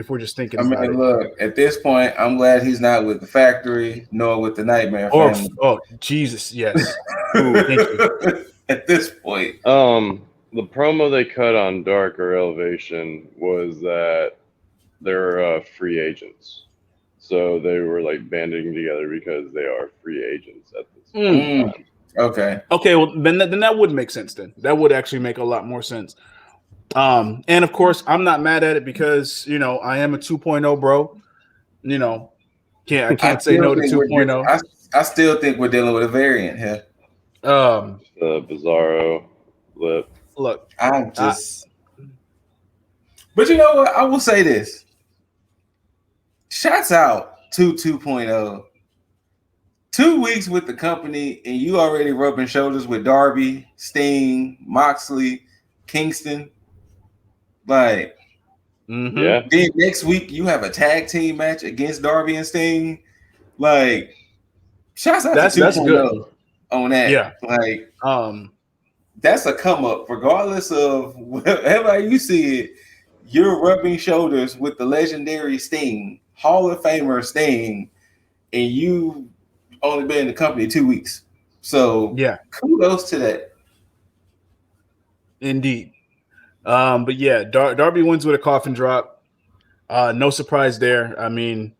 we're just thinking about it. Look, at this point, I'm glad he's not with the Factory nor with the Nightmare Family. Oh Jesus, yes. Ooh, thank you. At this point. The promo they cut on Dark or Elevation was that they're free agents. So they were like banding together because they are free agents at this time. Okay, well then that would make sense then. That would actually make a lot more sense. And of course, I'm not mad at it because I am a 2.0 bro. I can't say no to 2.0. I still think we're dealing with a variant here. The Bizarro lip. Look, but you know what? I will say this. Shouts out to 2.0. 2 weeks with the company, and you already rubbing shoulders with Darby, Sting, Moxley, Kingston. Like, yeah. Then next week you have a tag team match against Darby and Sting. Like, shouts out to 2.0 on that. Yeah. Like, that's a come up, regardless of whatever you see it. You're rubbing shoulders with the legendary Sting, Hall of Famer Sting, and you only been in the company 2 weeks. So yeah, kudos to that. Indeed. But yeah, Darby wins with a coffin drop. No surprise there. I mean,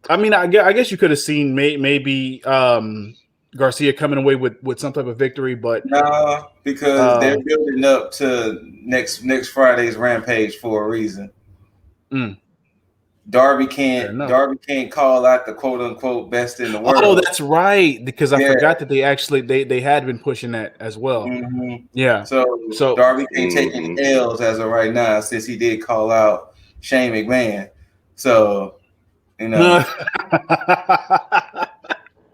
I guess you could have seen maybe Garcia coming away with some type of victory, but no, because they're building up to next Friday's Rampage for a reason. Darby can't call out the quote unquote best in the world. Oh, that's right, because I forgot that they had been pushing that as well. Mm-hmm. Yeah. So Darby can't take any L's as of right now, since he did call out Shane McMahon. So, you know.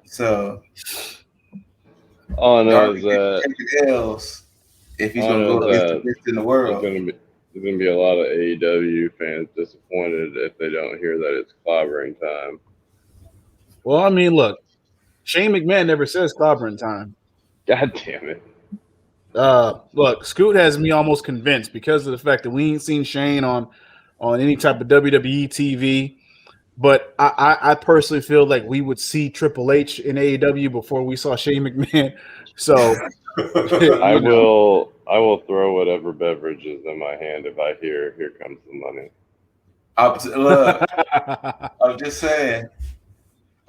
So all I know Darby is that take L's if he's going to go against the best in the world. There's going to be a lot of AEW fans disappointed if they don't hear that it's clobbering time. Well, I mean, look, Shane McMahon never says clobbering time. God damn it. Look, Scoot has me almost convinced because of the fact that we ain't seen Shane on any type of WWE TV. But I personally feel like we would see Triple H in AEW before we saw Shane McMahon. So I will throw whatever beverage is in my hand if I hear "Here comes the money." I'm just saying.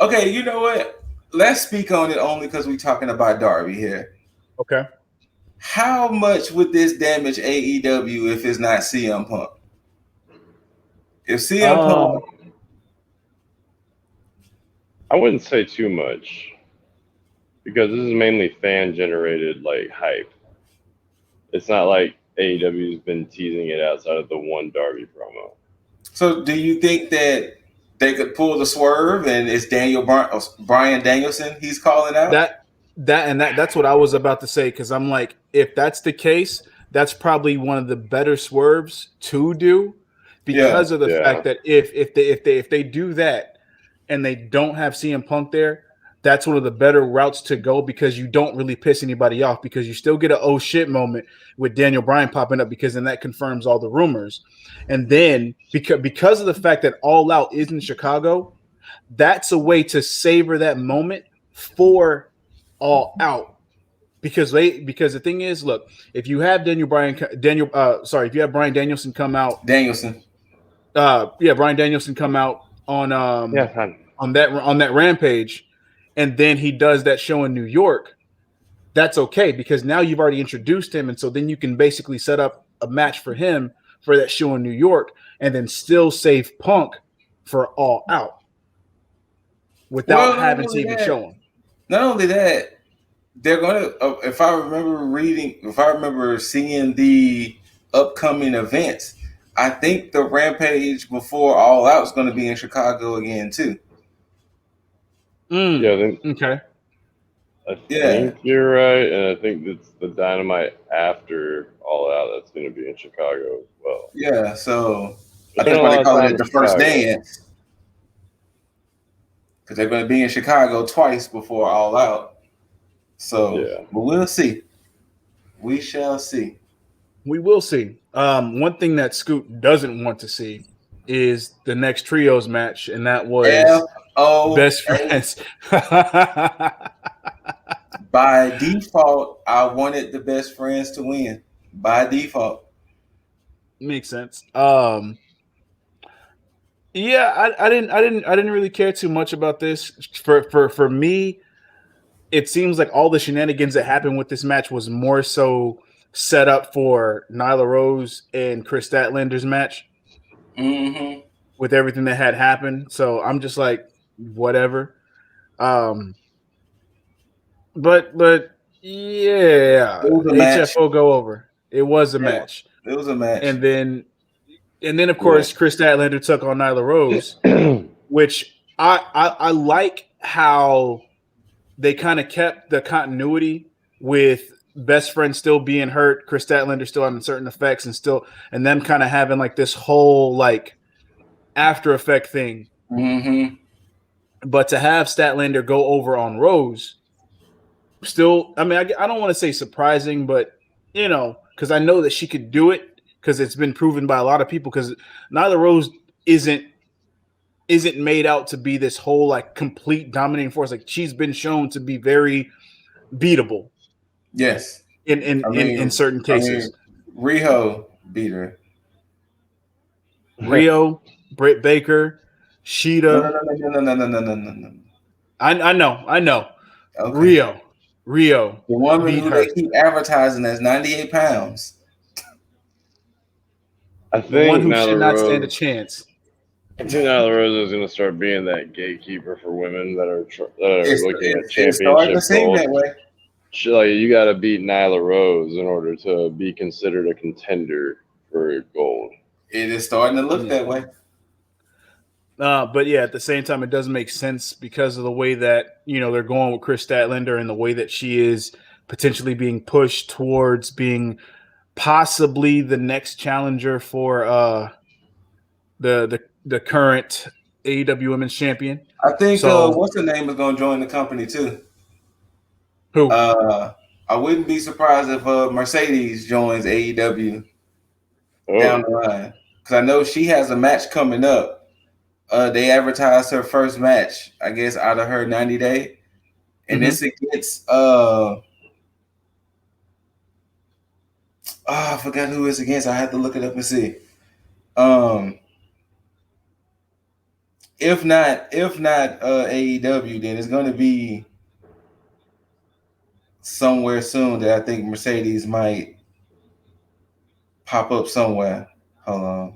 Okay, you know what? Let's speak on it only because we're talking about Darby here. Okay. How much would this damage AEW if it's not CM Punk? If CM Punk, I wouldn't say too much because this is mainly fan-generated like hype. It's not like AEW's been teasing it outside of the one Darby promo. So, do you think that they could pull the swerve and it's Bryan Danielson he's calling out? That's what I was about to say, because I'm like, if that's the case, that's probably one of the better swerves to do, because of the fact that if they do that and they don't have CM Punk there, that's one of the better routes to go, because you don't really piss anybody off, because you still get an oh shit moment with Daniel Bryan popping up, because then that confirms all the rumors. And then because of the fact that All Out is in Chicago, that's a way to savor that moment for All Out. Because the thing is, look, if you have Bryan Danielson come out, Bryan Danielson come out on that Rampage, and then he does that show in New York, that's okay, because now you've already introduced him, and so then you can basically set up a match for him for that show in New York, and then still save Punk for All Out without having to even show him. Not only that, they're going to, if I remember seeing the upcoming events, I think the Rampage before All Out is going to be in Chicago again too. Okay. I think you're right, and I think it's the Dynamite after All Out that's going to be in Chicago as well. Yeah, so I think what they call it the first dance, because they're going to be in Chicago twice before All Out. So, but we'll see. We shall see. We will see. One thing that Scoot doesn't want to see is the next trios match, and that was Best Friends. By default, I wanted the Best Friends to win. By default. Makes sense. I didn't really care too much about this. For me, it seems like all the shenanigans that happened with this match was more so set up for Nyla Rose and Kris Statlander's match. Mm-hmm. With everything that had happened. So I'm just like, whatever. But yeah, It was a match. HFO go over. It was a match. It was a match. And then of course Kris Statlander took on Nyla Rose, which I like how they kind of kept the continuity with best friend still being hurt, Kris Statlander still having certain effects, and them kind of having like this whole like after effect thing. Mm-hmm. But to have Statlander go over on Rose, still, I mean, I don't want to say surprising, but because I know that she could do it because it's been proven by a lot of people. Because Nyla Rose isn't made out to be this whole like complete dominating force. Like she's been shown to be very beatable. Yes. In certain cases. Riho beat her. Rio, Britt Baker, Sheeta. No. I know. Okay. Rio. The woman who they keep advertising as 98 pounds. I think the one who Nyla should not Rose, stand a chance. I think Nyla Rose is going to start being that gatekeeper for women that are looking at championship goals. That way. Like you got to beat Nyla Rose in order to be considered a contender for gold. It is starting to look that way. But yeah, at the same time, it doesn't make sense because of the way that they're going with Kris Statlander and the way that she is potentially being pushed towards being possibly the next challenger for the current AEW Women's Champion. I think what's her name is going to join the company too. Who? I wouldn't be surprised if Mercedes joins AEW down the line because I know she has a match coming up. They advertised her first match, I guess, out of her 90-day, and this against I forgot who it's against. I have to look it up and see. If not AEW, then it's going to be somewhere soon that I think Mercedes might pop up somewhere. Hold on.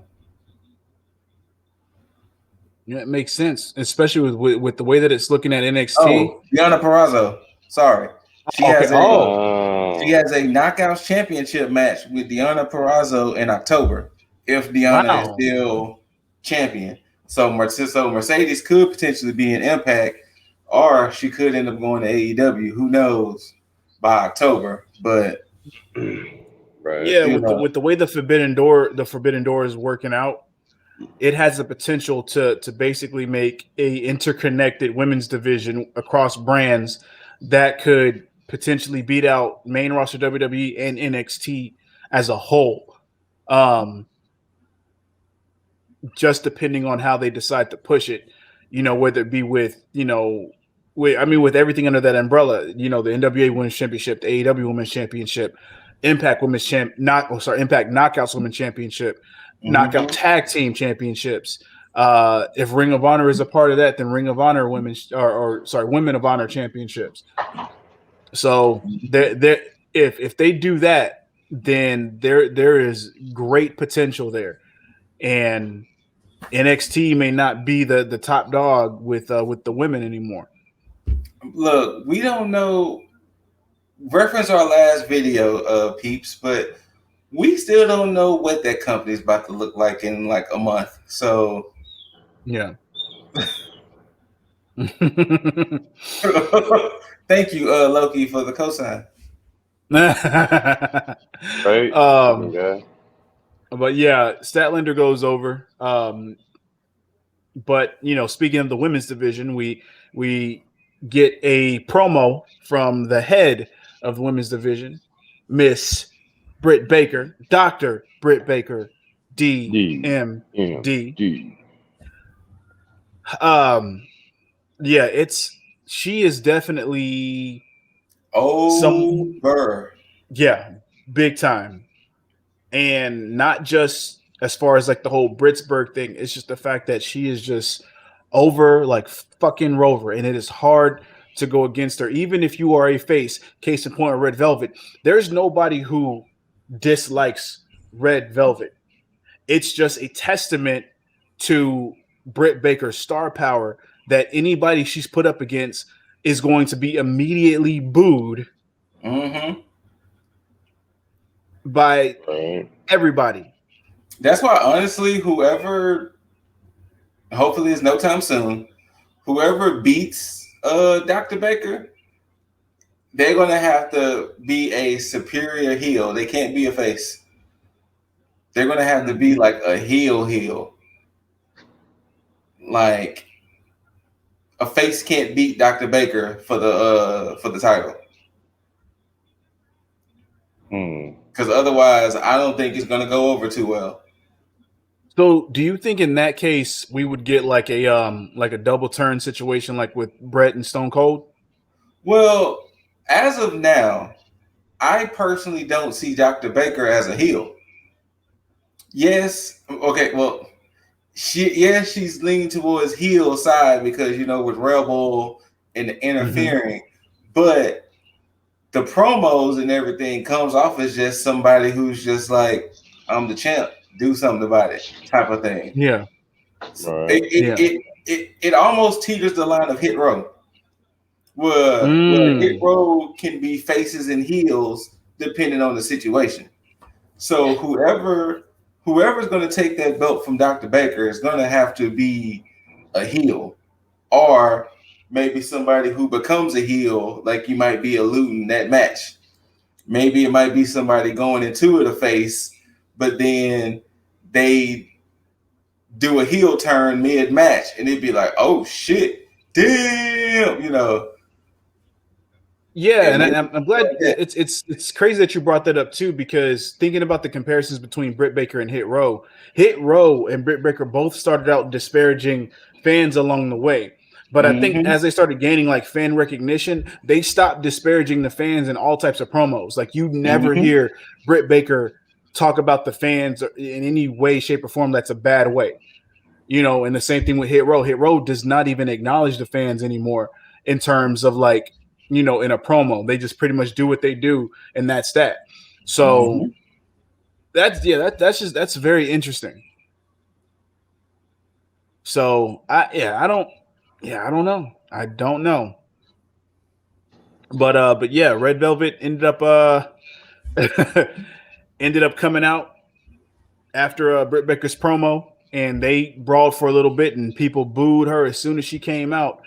Yeah, it makes sense, especially with the way that it's looking at NXT. Oh, Deonna Purrazzo. Sorry. She has a Knockouts Championship match with Deonna Purrazzo in October if Deonna is still champion. So Mercedes could potentially be an Impact, or she could end up going to AEW. Who knows by October? But right. Yeah, with the way the Forbidden Door is working out, it has the potential to basically make a interconnected women's division across brands that could potentially beat out main roster WWE and NXT as a whole. Just depending on how they decide to push it, whether it be with everything under that umbrella, the NWA Women's Championship, the AEW Women's Championship, Impact Women's Impact Knockouts Women's Championship, Knockout Tag Team Championships. If Ring of Honor is a part of that, then Ring of Honor Women of Honor Championships. So if they do that, then there is great potential there, and NXT may not be the top dog with the women anymore. Look, we don't know. Reference our last video, peeps, but we still don't know what that company is about to look like in like a month. So, yeah. Thank you, Loki, for the cosign. Right. Okay. But yeah, Statlander goes over. But speaking of the women's division, we get a promo from the head of the women's division, Miss Britt Baker, Dr. Britt Baker, DMD. She is definitely over. Big time. And not just as far as like the whole Britsburg thing, it's just the fact that she is just over like fucking Rover, and it is hard to go against her. Even if you are a face, case in point, Red Velvet, there's nobody who dislikes Red Velvet. It's just a testament to Britt Baker's star power that anybody she's put up against is going to be immediately booed by everybody. That's why, honestly, whoever, hopefully it's no time soon, whoever beats Dr. Baker, they're going to have to be a superior heel. They can't be a face. They're going to have to be like a heel. Like, a face can't beat Dr. Baker for the title. Because otherwise, I don't think it's going to go over too well. So, do you think in that case we would get like a double turn situation like with Britt and Stone Cold? Well, as of now, I personally don't see Dr. Baker as a heel. Yes, okay, well, she's leaning towards heel side because, you know, with Rebel and the interfering, but the promos and everything comes off as just somebody who's just like, I'm the champ, do something about it type of thing. Yeah. It almost teeters the line of Hit Row. Where Hit Row can be faces and heels depending on the situation. So whoever's going to take that belt from Dr. Baker is going to have to be a heel, or maybe somebody who becomes a heel, like you might be alluding that match. Maybe it might be somebody going into it a face, but then they do a heel turn mid-match, and it'd be like, oh shit, damn, you know. Yeah, and I'm glad it's crazy that you brought that up too, because thinking about the comparisons between Britt Baker and Hit Row and Britt Baker both started out disparaging fans along the way. But I think as they started gaining like fan recognition, they stopped disparaging the fans in all types of promos. Like you never hear Britt Baker talk about the fans in any way, shape, or form that's a bad way. You know, and the same thing with Hit Row. Hit Row does not even acknowledge the fans anymore in terms of like, you know, in a promo. They just pretty much do what they do, and that's that. So that's very interesting. So I don't know. I don't know. But yeah, Red Velvet ended up coming out after Britt Baker's promo, and they brawled for a little bit, and people booed her as soon as she came out.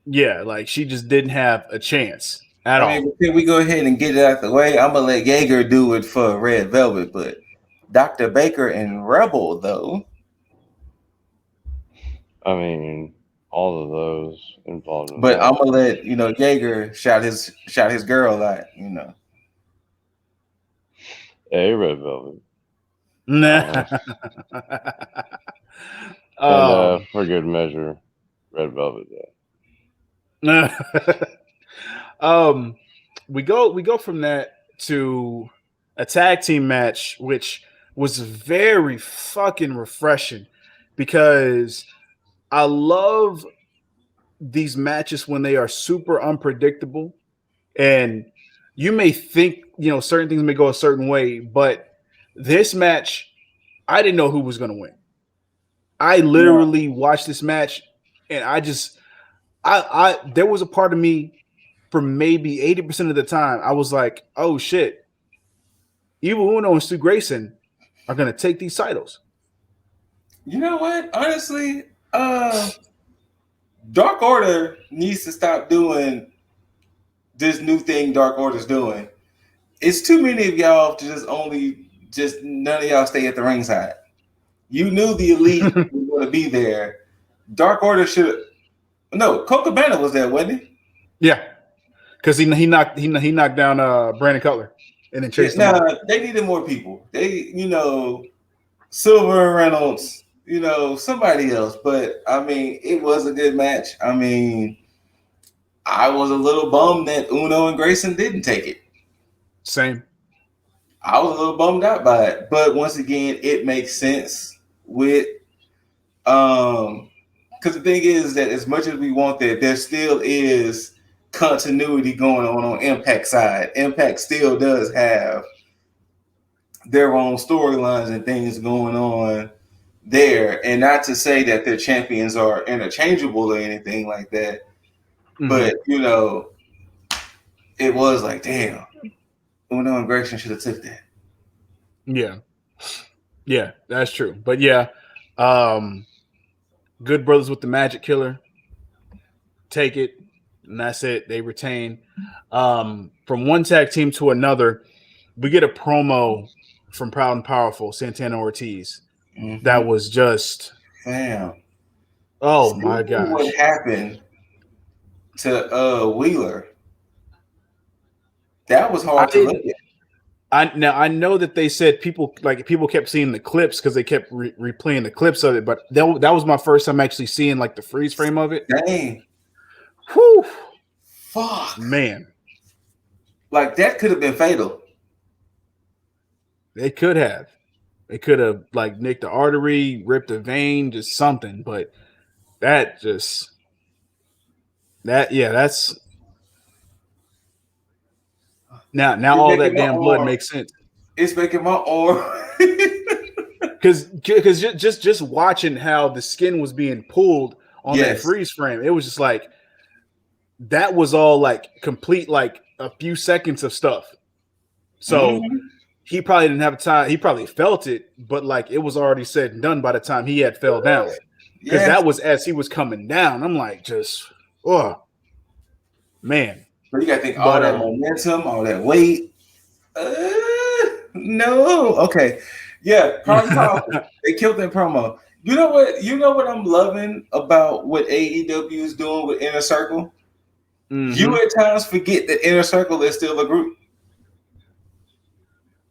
Yeah, like she just didn't have a chance at all. Can we go ahead and get it out the way? I'm gonna let Jaeger do it for Red Velvet, but Dr. Baker and Rebel though. I mean, all of those involved. But I'm gonna let Jaeger shout his girl out. You know, hey, Red Velvet. Nah. And for good measure, Red Velvet. We go from that to a tag team match, which was very fucking refreshing, because I love these matches when they are super unpredictable, and you may think, certain things may go a certain way, but this match, I didn't know who was going to win. I literally watched this match, and I there was a part of me for maybe 80% of the time, I was like, oh shit, Evil Uno and Stu Grayson are going to take these titles. You know what? Honestly, Dark Order needs to stop doing this new thing Dark Order's doing. It's too many of y'all to just none of y'all stay at the ringside. You knew the Elite was going to be there. Dark Order should. No, Colt Cabana was there, wasn't he? Yeah, because he knocked down Brandon Cutler and then chased him. They needed more people. They, Silver and Reynolds, somebody else. But I mean, it was a good match. I mean, I was a little bummed that Uno and Grayson didn't take it. Same. I was a little bummed out by it, but once again, it makes sense with because the thing is that as much as we want that, there still is continuity going on Impact side. Impact still does have their own storylines and things going on there, and not to say that their champions are interchangeable or anything like that, but it was like, damn, Uno and Grayson should have took that. Yeah, that's true. But yeah, Good Brothers with the Magic Killer take it, and that's it. They retain. From one tag team to another, we get a promo from Proud and Powerful, Santana Ortiz. That was just, oh my gosh! What happened to Wheeler? That was hard to look at. I know that they said people kept seeing the clips because they kept replaying the clips of it, but that was my first time actually seeing like the freeze frame of it. Dang. Whew. Fuck. Man. Like that could have been fatal. They could have. They could have like nicked the artery, ripped a vein, just something, but that's Now all that damn blood makes sense. It's making my arm. Because just watching how the skin was being pulled on that freeze frame, it was just like that was all like complete like a few seconds of stuff. So he probably didn't have time. He probably felt it, but like it was already said and done by the time he had fell down. Because that was as he was coming down. I'm like, just man. But you got to think all that momentum, all that weight. No. Okay. Yeah. They killed that promo. You know what I'm loving about what AEW is doing with Inner Circle? You at times forget that Inner Circle is still a group.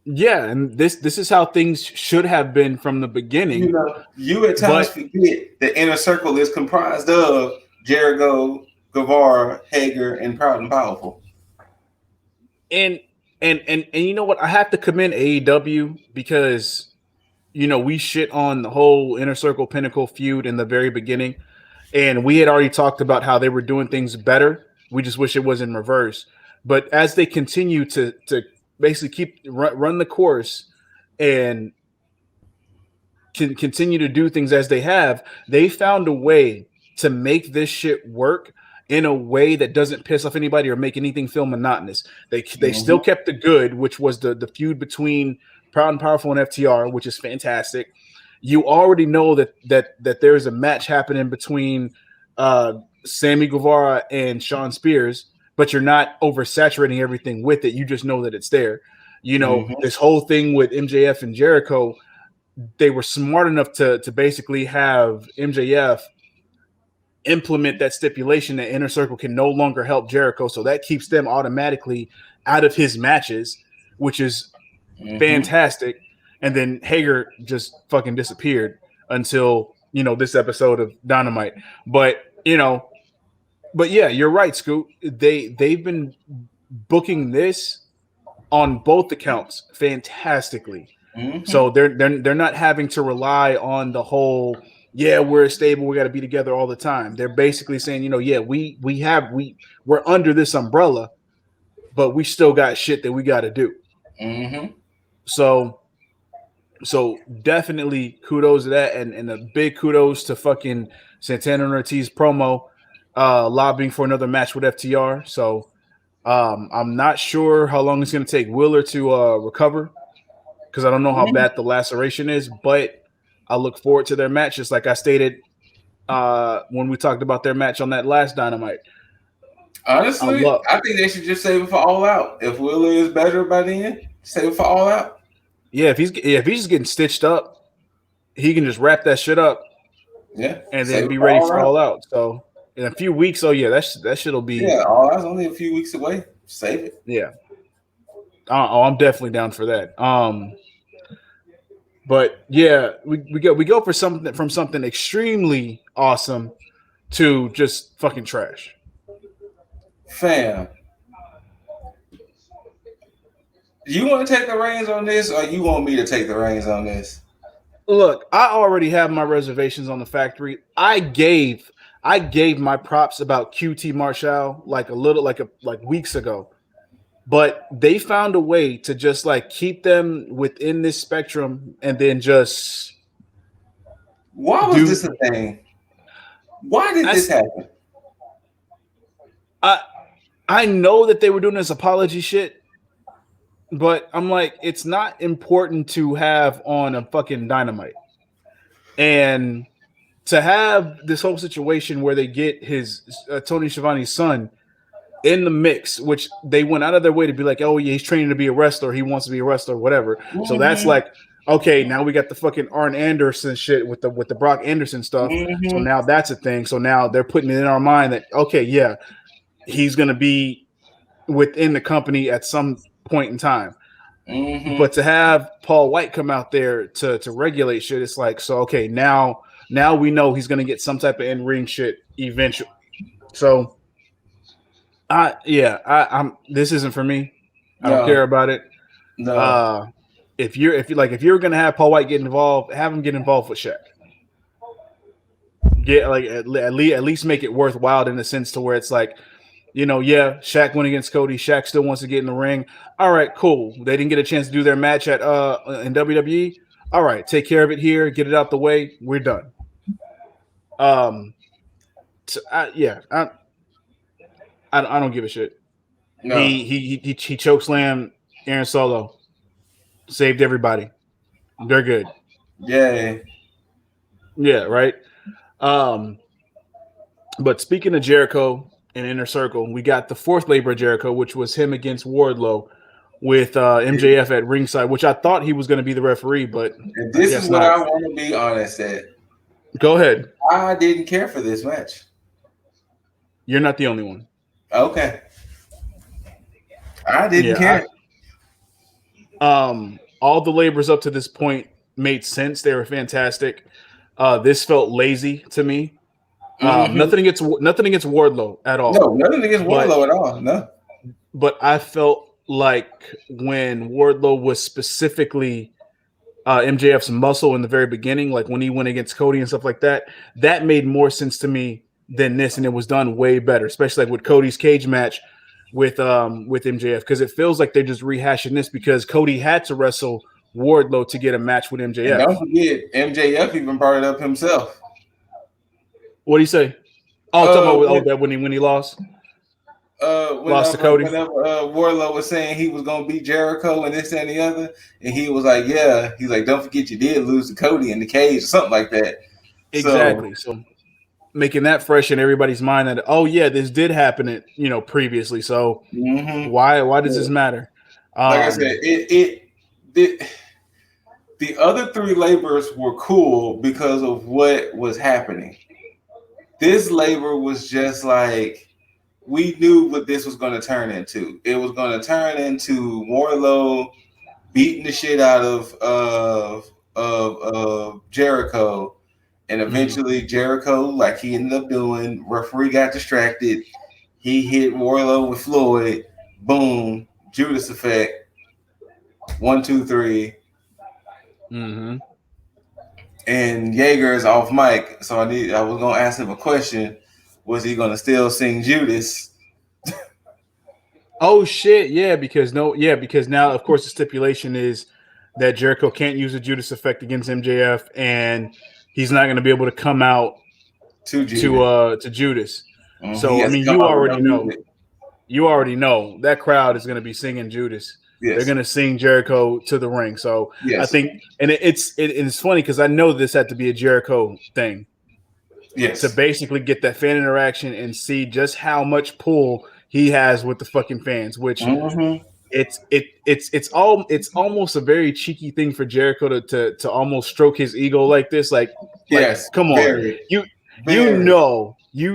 Yeah, and this is how things should have been from the beginning. You at times forget that Inner Circle is comprised of Jericho, Guevara, Hager, and Proud and Powerful. And you know what? I have to commend AEW because we shit on the whole Inner Circle Pinnacle feud in the very beginning, and we had already talked about how they were doing things better. We just wish it was in reverse. But as they continue to basically run the course and can continue to do things as they have, they found a way to make this shit work in a way that doesn't piss off anybody or make anything feel monotonous. They still kept the good, which was the feud between Proud and Powerful and FTR, which is fantastic. You already know that there's a match happening between Sammy Guevara and Shawn Spears, but you're not oversaturating everything with it. You just know that it's there. This whole thing with MJF and Jericho, they were smart enough to basically have MJF implement that stipulation that Inner Circle can no longer help Jericho, so that keeps them automatically out of his matches, which is fantastic. And then Hager just fucking disappeared until this episode of Dynamite. But yeah, you're right, Scoot. They've been booking this on both accounts fantastically. So they're not having to rely on the whole we're stable, we got to be together all the time. They're basically saying, we're under this umbrella, but we still got shit that we got to do. So definitely kudos to that, and a big kudos to fucking Santana and Ortiz promo, lobbying for another match with FTR. So I'm not sure how long it's going to take Wheeler to recover, because I don't know how bad the laceration is, but I look forward to their match, just like I stated when we talked about their match on that last Dynamite. Honestly, I think they should just save it for All Out. If Wheeler is better by then, save it for All Out. Yeah, if he's just getting stitched up, he can just wrap that shit up. Yeah, and then be ready for All Out. So in a few weeks, that shit'll be. Yeah, All Out's only a few weeks away. Save it. Yeah. I'm definitely down for that. But yeah, we go for something extremely awesome to just fucking trash. Fam, you want to take the reins on this, or you want me to take the reins on this? Look, I already have my reservations on the factory. I gave my props about QT Marshall like weeks ago. But they found a way to just like keep them within this spectrum and then just Why was this a thing? Why did this happen? I know that they were doing this apology shit, but I'm like, it's not important to have on a fucking Dynamite. And to have this whole situation where they get his Tony Schiavone's son in the mix, which they went out of their way to be like, oh yeah, he's training to be a wrestler, he wants to be a wrestler, whatever. Mm-hmm. So that's like, okay, now we got the fucking Arn Anderson shit with the Brock Anderson stuff. Mm-hmm. So now that's a thing. So now they're putting it in our mind that, okay, yeah, he's gonna be within the company at some point in time. Mm-hmm. But to have Paul Wight come out there to regulate shit, it's like, so okay, now we know he's gonna get some type of in-ring shit eventually. So I'm this isn't for me. I don't care about it. No. If you're gonna have Paul Wight get involved, have him get involved with Shaq. Get like at least make it worthwhile in the sense to where it's like, you know, yeah, Shaq went against Cody. Shaq still wants to get in the ring. All right, cool. They didn't get a chance to do their match at in WWE. All right, take care of it here. Get it out the way. We're done. I don't give a shit. No. He chokeslammed Aaron Solo. Saved everybody. They're good. Yeah. Yeah, right. But speaking of Jericho and Inner Circle, we got the fourth labor of Jericho, which was him against Wardlow with MJF at ringside, which I thought he was going to be the referee, but and this is what I want to be honest at. Go ahead. I didn't care for this match. You're not the only one. Okay. I didn't care. All the labors up to this point made sense. They were fantastic. This felt lazy to me. Nothing against Wardlow at all. No, nothing against Wardlow at all. No. But I felt like when Wardlow was specifically MJF's muscle in the very beginning, like when he went against Cody and stuff like that, that made more sense to me than this, and it was done way better, especially like with Cody's cage match with MJF, because it feels like they're just rehashing this because Cody had to wrestle Wardlow to get a match with MJF. And don't forget, MJF even brought it up himself. What do you say? Oh, talking about when he lost. Lost to Cody. Whenever Wardlow was saying he was gonna beat Jericho and this and the other, and he was like, "Yeah," he's like, "Don't forget you did lose to Cody in the cage," or something like that. Exactly. So making that fresh in everybody's mind that this did happen previously. So why does this matter? Like I said, the other three labors were cool because of what was happening. This labor was just like, we knew what this was going to turn into. It was going to turn into Wardlow beating the shit out of Jericho, and eventually Jericho, like he ended up doing, referee got distracted. He hit Wardlow with Floyd. Boom, Judas effect. 1, 2, 3. Mm-hmm. And Jaeger is off mic, so I was gonna ask him a question. Was he gonna still sing Judas? Oh shit, yeah, because now of course the stipulation is that Jericho can't use the Judas effect against MJF, and he's not gonna be able to come out to Judas. Mm-hmm. So I mean, you already know that crowd is gonna be singing Judas. Yes. They're gonna sing Jericho to the ring. So yes. I think, and it's funny because I know this had to be a Jericho thing. Yes. To basically get that fan interaction and see just how much pull he has with the fucking fans, which it's almost a very cheeky thing for Jericho to almost stroke his ego like this. Like come on, you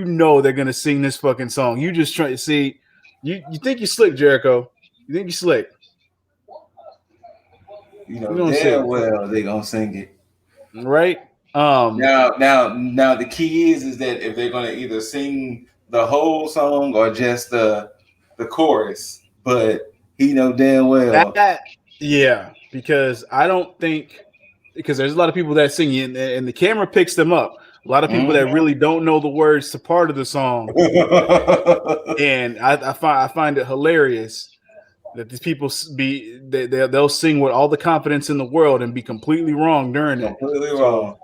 know they're gonna sing this fucking song. You just try to see. You think you're slick, Jericho? You think you're slick? You know damn well they're gonna sing it, right? Now the key is that if they're gonna either sing the whole song or just the chorus, but he know damn well because I don't think, because there's a lot of people that sing it and the camera picks them up. A lot of people that really don't know the words to part of the song, and I find it hilarious that these people they'll sing with all the confidence in the world and be completely wrong during it. Completely wrong.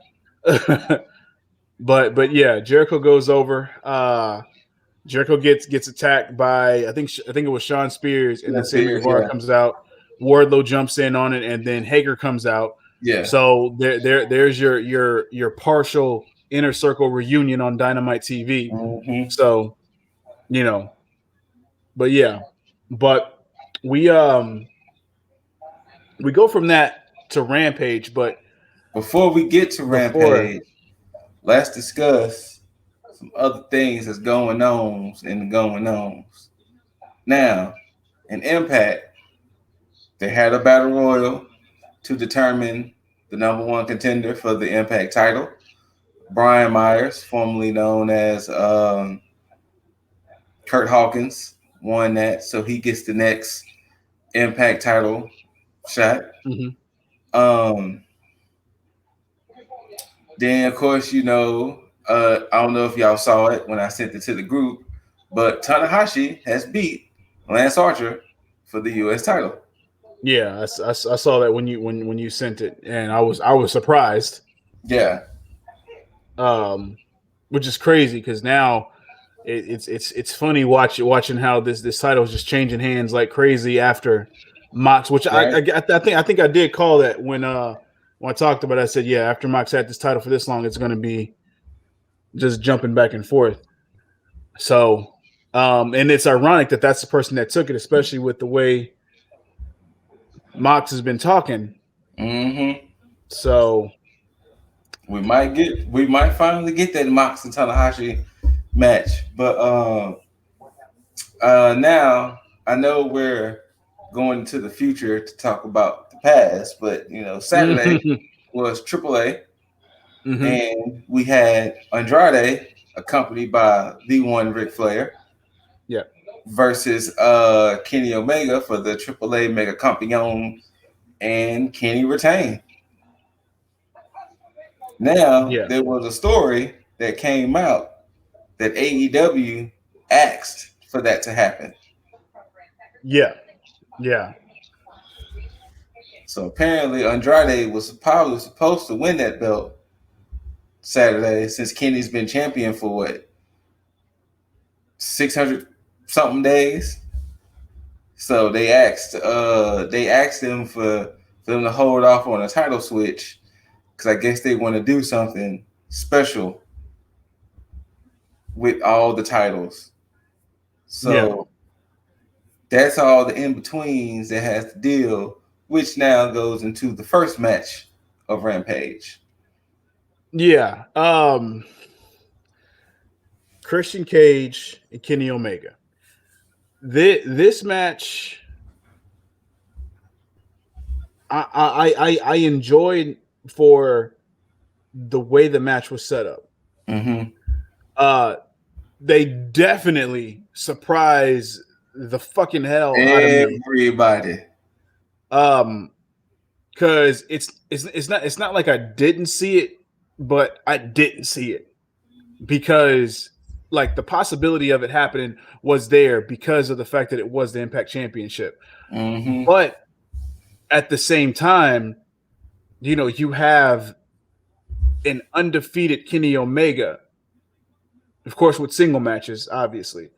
but yeah, Jericho goes over. Jericho gets attacked by I think it was Shawn Spears, and then Sammy Guevara comes out. Wardlow jumps in on it, and then Hager comes out. Yeah. So there's your partial inner circle reunion on Dynamite TV. Mm-hmm. So, but yeah, but we go from that to Rampage. But before we get to Rampage, let's discuss some other things that's going on in the going ons. Now, in Impact, they had a battle royal to determine the number one contender for the Impact title. Brian Myers, formerly known as Kurt Hawkins, won that, so he gets the next Impact title shot. Mm-hmm. Then, of course, I don't know if y'all saw it when I sent it to the group, but Tanahashi has beat Lance Archer for the U.S. title. Yeah, I saw that when you sent it, and I was surprised. Yeah. Which is crazy because now it's funny watching how this title is just changing hands like crazy after Mox, which right. I think I did call that when I talked about it. I said, yeah, after Mox had this title for this long, it's going to be just jumping back and forth. So, and it's ironic that that's the person that took it, especially with the way Mox has been talking. Mm-hmm. So we might finally get that Mox and Tanahashi match. But now I know we're going into the future to talk about the past, but Saturday was AAA, and we had Andrade accompanied by the one Ric Flair. Yeah. Versus Kenny Omega for the AAA Mega Campeon, and Kenny retained. Now, there was a story that came out that AEW asked for that to happen. Yeah. So apparently Andrade was probably supposed to win that belt Saturday, since Kenny's been champion for what, 600 something days. So they asked him for them to hold off on a title switch, because I guess they want to do something special with all the titles. So that's all the in-betweens that has to deal, which now goes into the first match of Rampage. Yeah. Christian Cage and Kenny Omega. This match, I enjoyed for the way the match was set up. Mm-hmm. They definitely surprised the fucking hell out of me. Everybody. Because it's not like I didn't see it, but I didn't see it, because like the possibility of it happening was there because of the fact that it was the Impact Championship. Mm-hmm. But at the same time, you have an undefeated Kenny Omega, of course, with single matches, obviously,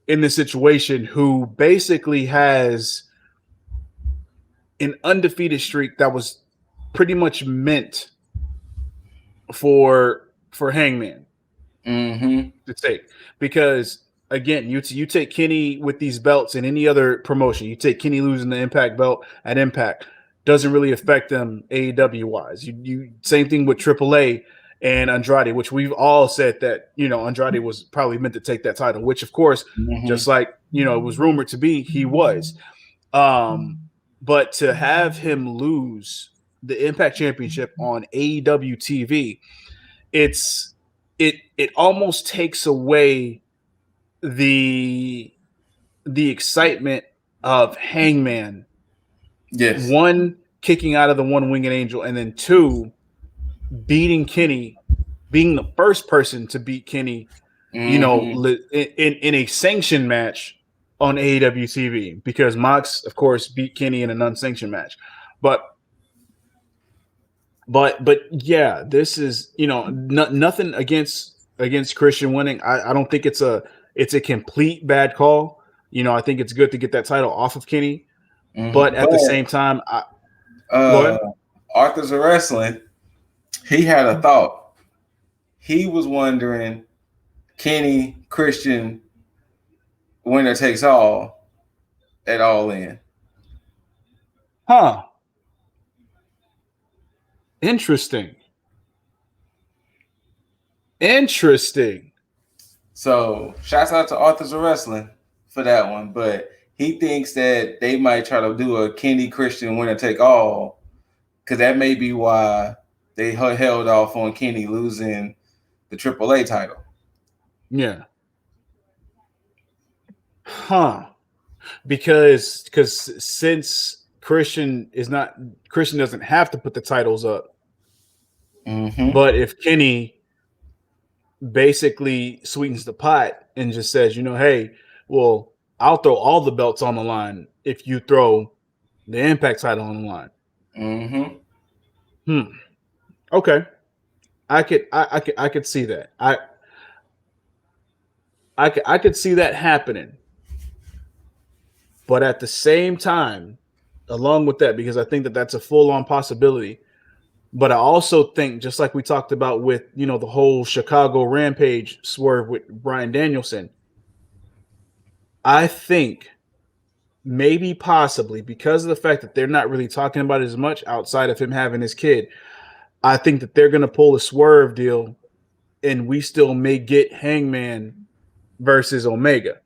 in this situation, who basically has an undefeated streak that was pretty much meant for Hangman to take. Because again, you take Kenny with these belts in any other promotion, you take Kenny losing the Impact belt at Impact, doesn't really affect them AEW wise. You same thing with AAA and Andrade, which we've all said that Andrade was probably meant to take that title, which of course, just like it was rumored to be, he was. But to have him lose the Impact Championship on AEW TV, it almost takes away the excitement of Hangman. Yes. One, kicking out of the one winged angel, and then two, beating Kenny, being the first person to beat Kenny, in a sanctioned match on AEW TV, because Mox, of course, beat Kenny in an unsanctioned match. But But yeah, this is nothing against Christian winning. I don't think it's a complete bad call. I think it's good to get that title off of Kenny, but at the same time, Arthur's of Wrestling, he had a thought. He was wondering, Kenny, Christian, winner takes all at All In. Huh. Interesting. So, shouts out to Arthur's of Wrestling for that one, but he thinks that they might try to do a Kenny Christian winner take all, because that may be why they held off on Kenny losing the AAA title. Yeah. Huh. Because since Christian doesn't have to put the titles up. Mm-hmm. But if Kenny basically sweetens the pot and just says, hey, well, I'll throw all the belts on the line if you throw the Impact title on the line. Mm-hmm. Okay. I could see that. I could see that happening. But at the same time, along with that, because I think that that's a full-on possibility, but I also think, just like we talked about with, the whole Chicago Rampage swerve with Bryan Danielson, I think maybe possibly because of the fact that they're not really talking about it as much outside of him having his kid, I think that they're going to pull a swerve deal and we still may get Hangman versus Omega.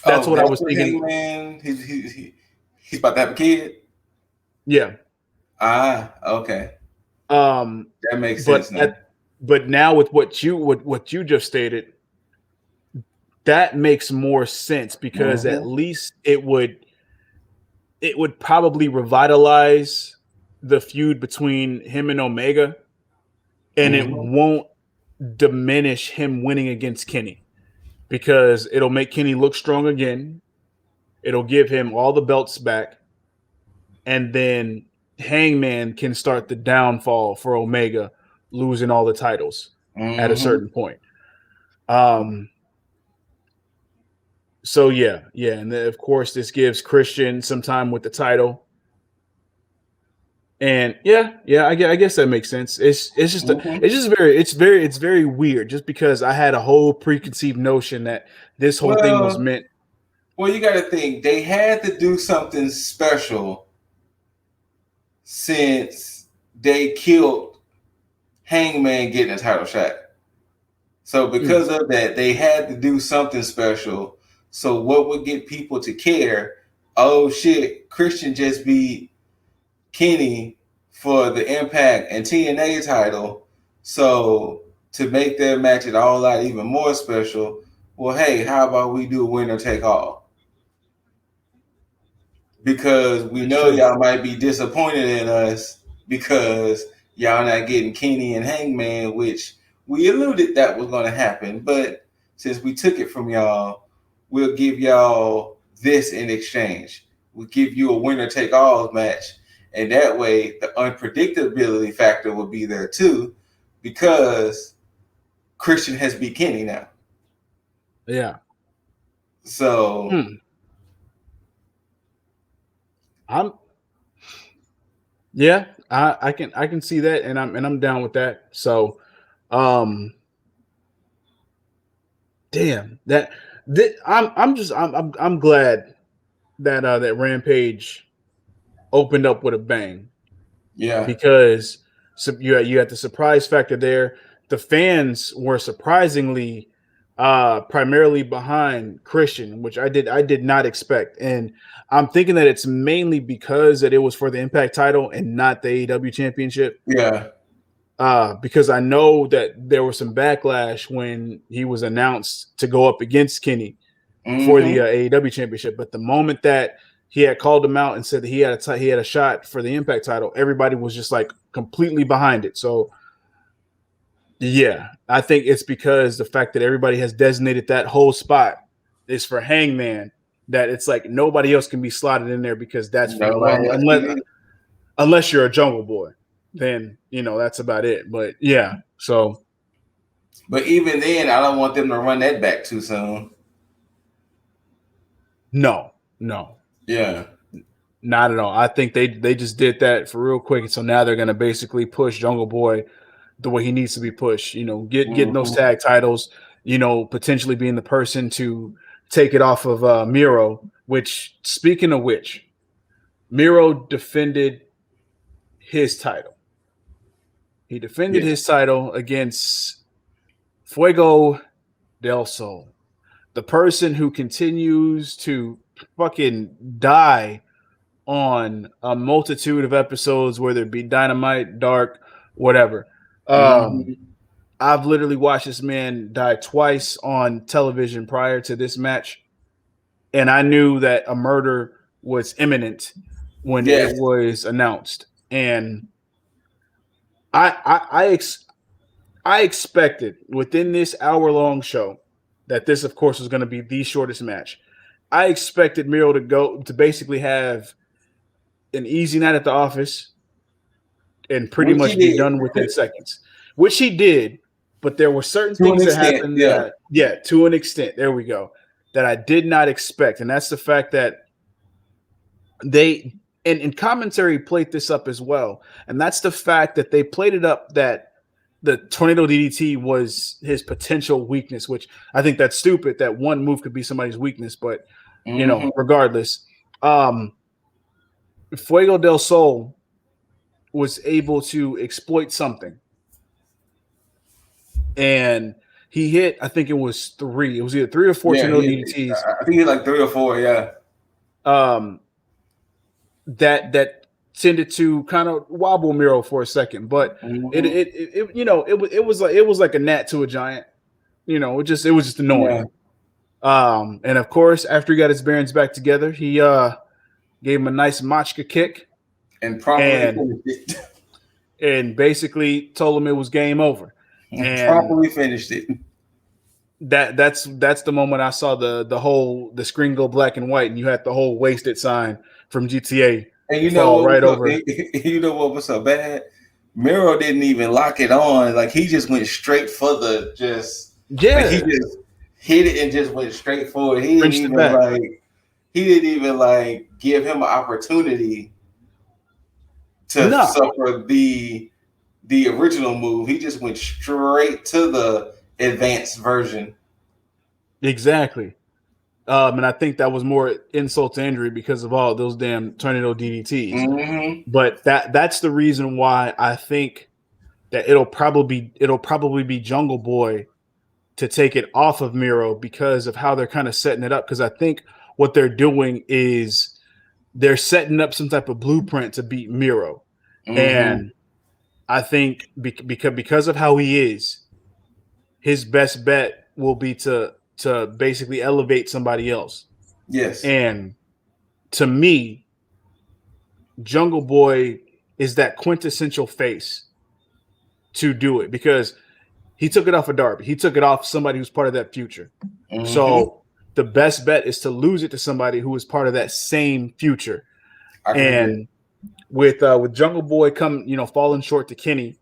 That's what I was thinking. Hangman, he's about to have a kid? Yeah. Okay. That makes sense now. But now with what you just stated, that makes more sense because at least it would probably revitalize the feud between him and Omega, and it won't diminish him winning against Kenny because it'll make Kenny look strong again. It'll give him all the belts back, and then Hangman can start the downfall for Omega, losing all the titles at a certain point. So yeah, and then of course this gives Christian some time with the title, and I guess that makes sense. It's very weird just because I had a whole preconceived notion that this whole thing was meant. Well, you got to think they had to do something special since they killed Hangman getting a title shot. So because of that, they had to do something special. So what would get people to care? Oh shit, Christian just beat Kenny for the Impact and TNA title. So to make their match at All Out even more special, well, hey, how about we do a winner take all? Because we know y'all might be disappointed in us because y'all not getting Kenny and Hangman, which we alluded that was going to happen. But since we took it from y'all, we'll give y'all this in exchange. We'll give you a winner take all match. And that way, the unpredictability factor will be there too, because Christian has beat Kenny now. Yeah. So I can see that, and I'm down with that. So, damn that I'm glad that that Rampage opened up with a bang. Yeah, because you had the surprise factor there. The fans were surprisingly primarily behind Christian, which I did not expect, and I'm thinking that it's mainly because that it was for the Impact title and not the AEW Championship. Yeah. Because I know that there was some backlash when he was announced to go up against Kenny for the AEW Championship, but the moment that he had called him out and said that he had a shot for the Impact title, everybody was just like completely behind it. So yeah, I think it's because the fact that everybody has designated that whole spot is for Hangman, that it's like nobody else can be slotted in there because that's for unless you're a Jungle Boy. then that's about it. But yeah, so. But even then, I don't want them to run that back too soon. No. Yeah. Not at all. I think they just did that for real quick. And so now they're going to basically push Jungle Boy the way he needs to be pushed. Getting those tag titles, potentially being the person to take it off of Miro, which, speaking of which, Miro defended his title. He defended his title against Fuego del Sol, the person who continues to fucking die on a multitude of episodes, whether it be Dynamite, Dark, whatever. I've literally watched this man die twice on television prior to this match, and I knew that a murder was imminent when it was announced. And I expected within this hour-long show that this, of course, was going to be the shortest match. I expected Miro to basically have an easy night at the office and pretty much be done within seconds, which he did. But there were certain things that happened to an extent. There we go. That I did not expect. And that's the fact that they, and commentary played this up as well. And that's the fact that they played it up that the tornado DDT was his potential weakness, which I think that's stupid that one move could be somebody's weakness. But, regardless, Fuego del Sol was able to exploit something. And he hit, I think it was 3. It was either 3 or 4 tornado DDTs. I think he hit like 3 or 4, yeah. That tended to kind of wobble Miro for a second, but it was like a gnat to a giant. It was just annoying. Yeah. And of course, after he got his bearings back together, he gave him a nice Machka kick and properly finished it. And basically told him it was game over. And properly finished it. That's the moment I saw the screen go black and white, and you had the whole wasted sign from GTA. And over. You know what was so bad? Miro didn't even lock it on. Like, he just went straight for the Like, he just hit it and just went straight for it. He didn't even give him an opportunity to suffer the original move. He just went straight to the advanced version. Exactly. And I think that was more insult to injury because of all those damn tornado DDTs. Mm-hmm. But that's the reason why I think that it'll probably be Jungle Boy to take it off of Miro because of how they're kind of setting it up. Because I think what they're doing is they're setting up some type of blueprint to beat Miro. Mm-hmm. And I think because of how he is, his best bet will be to basically elevate somebody else. Yes. And to me, Jungle Boy is that quintessential face to do it because he took it off of Darby. He took it off somebody who's part of that future. Mm-hmm. So the best bet is to lose it to somebody who is part of that same future. And with Jungle Boy falling short to Kenny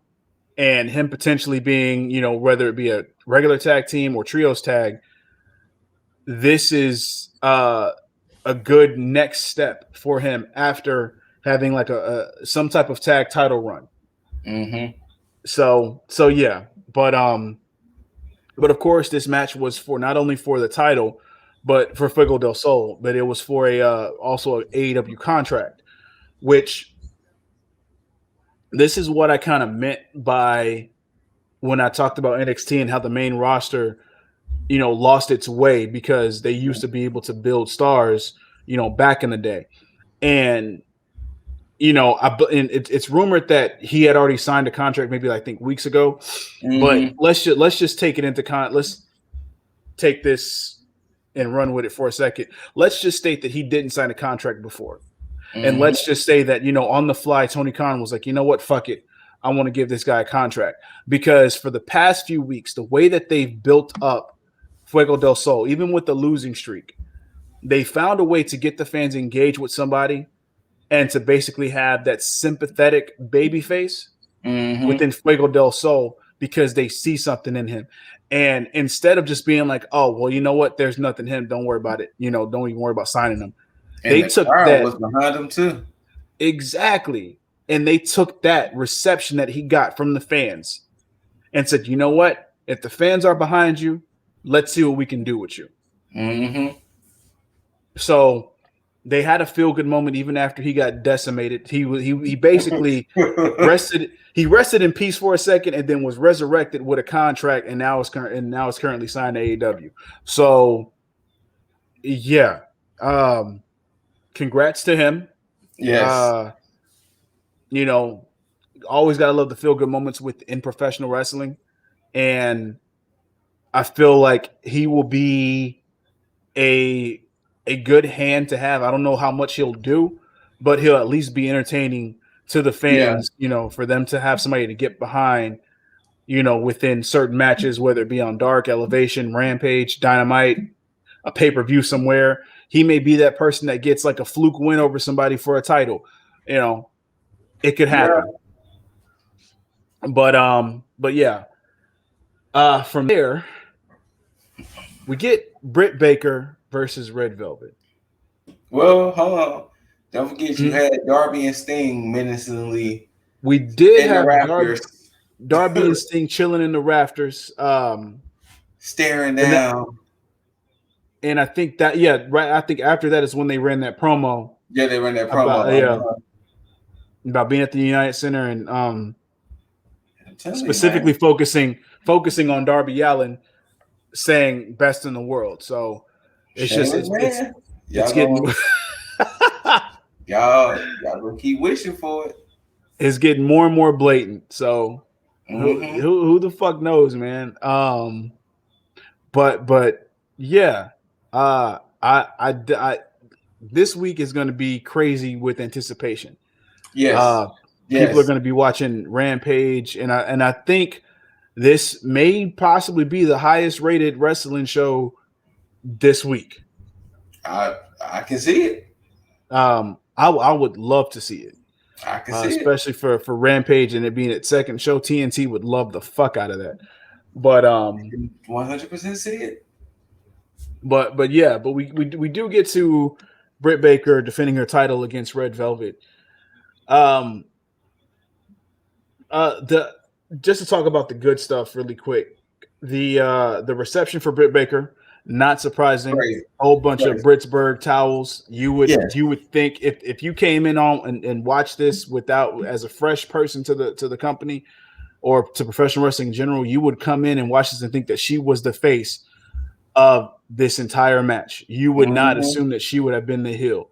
and him potentially being, whether it be a regular tag team or trios tag, this is a good next step for him after having like some type of tag title run. Mm-hmm. So yeah, but of course this match was for not only for the title, but for Fuego del Sol, but it was for also an AEW contract, which this is what I kind of meant by when I talked about NXT and how the main roster lost its way because they used to be able to build stars, back in the day. And, it's rumored that he had already signed a contract maybe I think weeks ago, mm-hmm. But let's just take it into let's take this and run with it for a second. Let's just state that he didn't sign a contract before. Mm-hmm. And let's just say that, on the fly, Tony Khan was like, you know what? Fuck it. I want to give this guy a contract because for the past few weeks, the way that they've built up Fuego del Sol, even with the losing streak, they found a way to get the fans engaged with somebody and to basically have that sympathetic baby face within Fuego del Sol because they see something in him. And instead of just being like, oh, well, you know what? There's nothing in him. Don't worry about it. Don't even worry about signing him. And they the took crowd that. was behind him too. Exactly. And they took that reception that he got from the fans and said, you know what? If the fans are behind you, let's see what we can do with you. So they had a feel-good moment even after he got decimated. He basically rested. He rested in peace for a second and then was resurrected with a contract, and now it's currently signed to AEW. So yeah, congrats to him. Yes. Always gotta love the feel-good moments in professional wrestling, and I feel like he will be a good hand to have. I don't know how much he'll do, but he'll at least be entertaining to the fans, for them to have somebody to get behind, within certain matches, whether it be on Dark, Elevation, Rampage, Dynamite, a pay-per-view somewhere. He may be that person that gets like a fluke win over somebody for a title. It could happen. But yeah. From there, we get Britt Baker versus Red Velvet. Well, hold on. Don't forget you had Darby and Sting menacingly. We did have Darby and Sting chilling in the rafters, staring down. And I think that, right. I think after that is when they ran that promo. Yeah, they ran that promo about being at the United Center and specifically focusing on Darby Allin saying best in the world. So it's getting y'all gonna keep wishing for it. It's getting more and more blatant. So who the fuck knows, man? But yeah, I this week is going to be crazy with anticipation. Yes. People are going to be watching Rampage, and I think this may possibly be the highest rated wrestling show this week. I can see it. I would love to see it. I can see especially it. for Rampage and it being its second show. TNT would love the fuck out of that. But 100% see it. But we do get to Britt Baker defending her title against Red Velvet. Just to talk about the good stuff really quick. The reception for Britt Baker, not surprising. Crazy. A whole bunch of Britsburg towels. You would think if you came in on and watched this as a fresh person to the company or to professional wrestling in general, you would come in and watch this and think that she was the face of this entire match. You would not assume that she would have been the heel.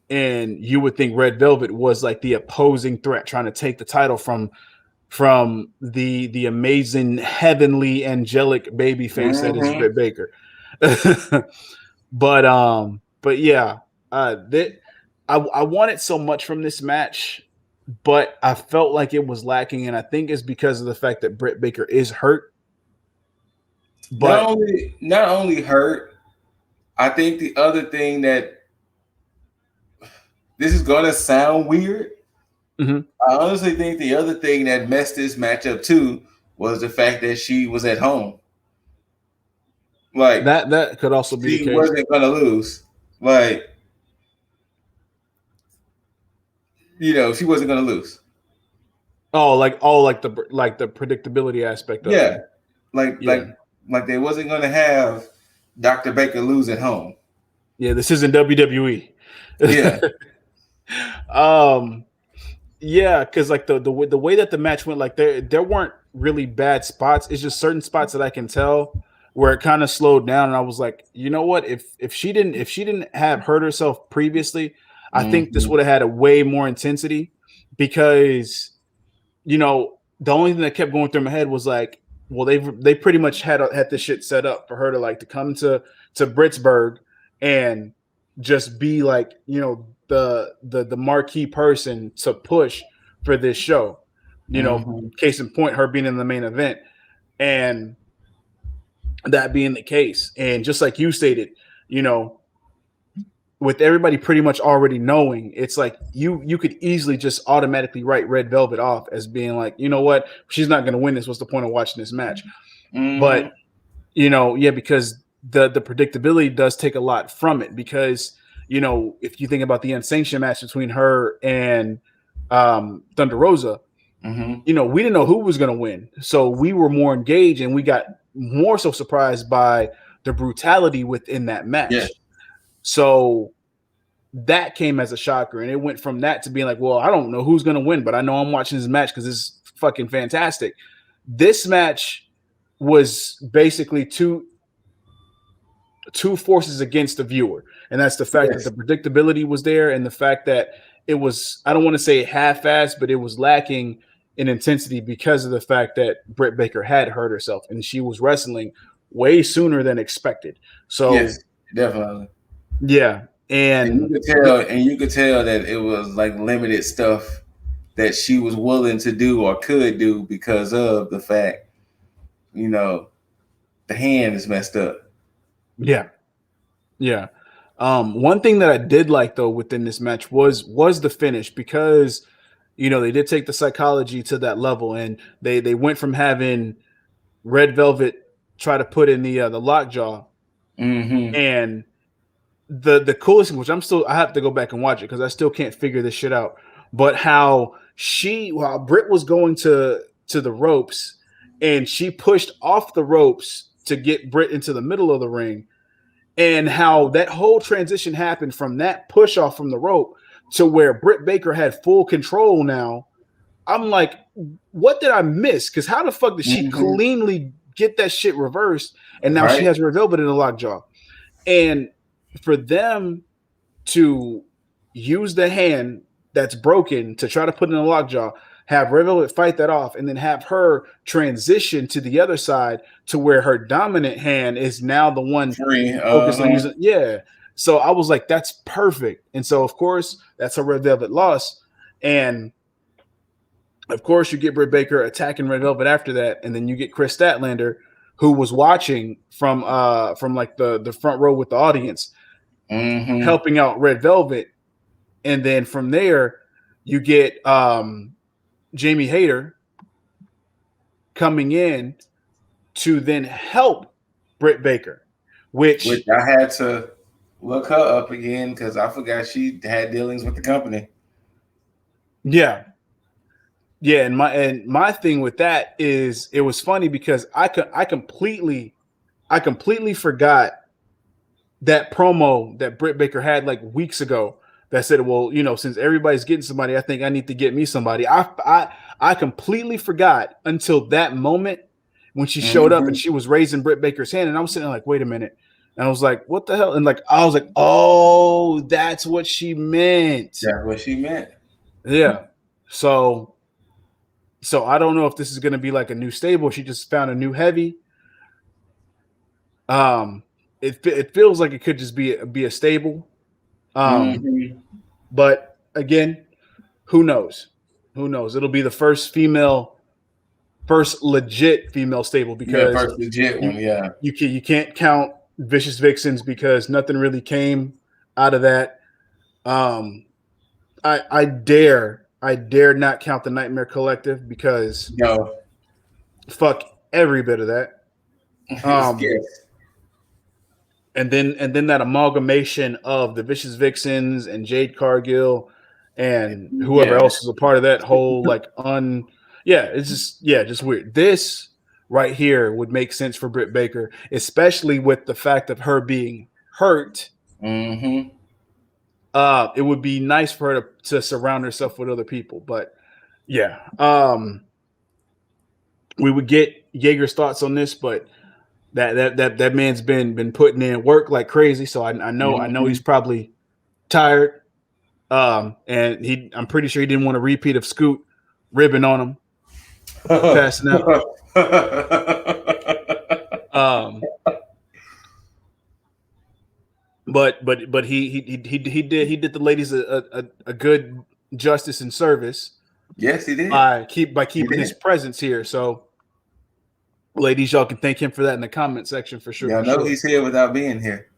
And you would think Red Velvet was like the opposing threat trying to take the title from the amazing, heavenly, angelic baby face that is Britt Baker. But yeah, I wanted so much from this match, but I felt like it was lacking, and I think it's because of the fact that Britt Baker is hurt. But not only hurt, I think the other thing that this is gonna sound weird. I honestly think the other thing that messed this match up too was the fact that she was at home. Like that could also be the case. She wasn't gonna lose. Like, she wasn't gonna lose. Like the predictability aspect of it. Like they wasn't gonna have Dr. Baker lose at home. Yeah, this isn't WWE. Yeah. Yeah, because like the way that the match went, like there weren't really bad spots. It's just certain spots that I can tell where it kind of slowed down, and I was like, you know what? If she didn't have hurt herself previously, I think this would have had a way more intensity, because the only thing that kept going through my head was like, well, they pretty much had this shit set up for her to come to Britsburg and just be like, the marquee person to push for this show, case in point, her being in the main event, and that being the case. And just like you stated, with with everybody pretty much already knowing, it's like you could easily just automatically write Red Velvet off as being like, you know what, she's not going to win this. What's the point of watching this match? But because the predictability does take a lot from it, because if you think about the unsanctioned match between her and Thunder Rosa, we didn't know who was going to win, so we were more engaged, and we got more so surprised by the brutality within that match. Yes. So that came as a shocker, and it went from that to being like, well, I don't know who's going to win, but I know I'm watching this match because it's fucking fantastic. This match was basically two forces against the viewer, and that's the fact that the predictability was there, and the fact that it was, I don't want to say half-assed, but it was lacking in intensity because of the fact that Britt Baker had hurt herself, and she was wrestling way sooner than expected. So yes, definitely. Yeah. And you could tell that it was like limited stuff that she was willing to do or could do because of the fact, the hand is messed up. Yeah. Yeah. One thing that I did like though within this match was the finish, because they did take the psychology to that level, and they went from having Red Velvet try to put in the lockjaw, and the coolest thing, which I have to go back and watch it because I still can't figure this shit out, but how Britt was going to the ropes, and she pushed off the ropes to get Britt into the middle of the ring, and how that whole transition happened from that push off from the rope to where Britt Baker had full control now. I'm like, what did I miss? Because how the fuck did she cleanly get that shit reversed, and now she has Red Velvet in the lockjaw? And for them to use the hand that's broken to try to put in a lockjaw, have Red Velvet fight that off, and then have her transition to the other side to where her dominant hand is now the one focused on using. Yeah. So I was like, that's perfect. And so, of course, that's how Red Velvet lost. And of course, you get Britt Baker attacking Red Velvet after that, and then you get Kris Statlander, who was watching from like the front row with the audience, helping out Red Velvet. And then from there, you get Jamie Hayter coming in to then help Britt Baker, which I had to look her up again because I forgot she had dealings with the company. Yeah. Yeah, and my thing with that is, it was funny because I completely forgot that promo that Britt Baker had like weeks ago that said, well, since everybody's getting somebody, I think I need to get me somebody. I completely forgot until that moment when she showed up and she was raising Britt Baker's hand, and I was sitting there like, wait a minute. And I was like, what the hell? And like, I was like, oh, that's what she meant. That's what she meant. Yeah. So I don't know if this is going to be like a new stable. She just found a new heavy. It feels like it could just be a stable. But again, who knows? Who knows? It'll be the first legit female stable, because first legit one. Yeah, you can't count Vicious Vixens because nothing really came out of that. I dare not count the Nightmare Collective because fuck every bit of that. And then that amalgamation of the Vicious Vixens and Jade Cargill and whoever else is a part of that whole it's just weird. This right here would make sense for Britt Baker, especially with the fact of her being hurt. It would be nice for her to surround herself with other people. But we would get Jaeger's thoughts on this, but that man's been putting in work like crazy. So I know he's probably tired. And I'm pretty sure he didn't want a repeat of Scoot ribbing on him, passing out. But he did the ladies a good justice and service. Yes, he did. By keeping his presence here. So, ladies, y'all can thank him for that in the comment section for sure. Y'all know he's here without being here.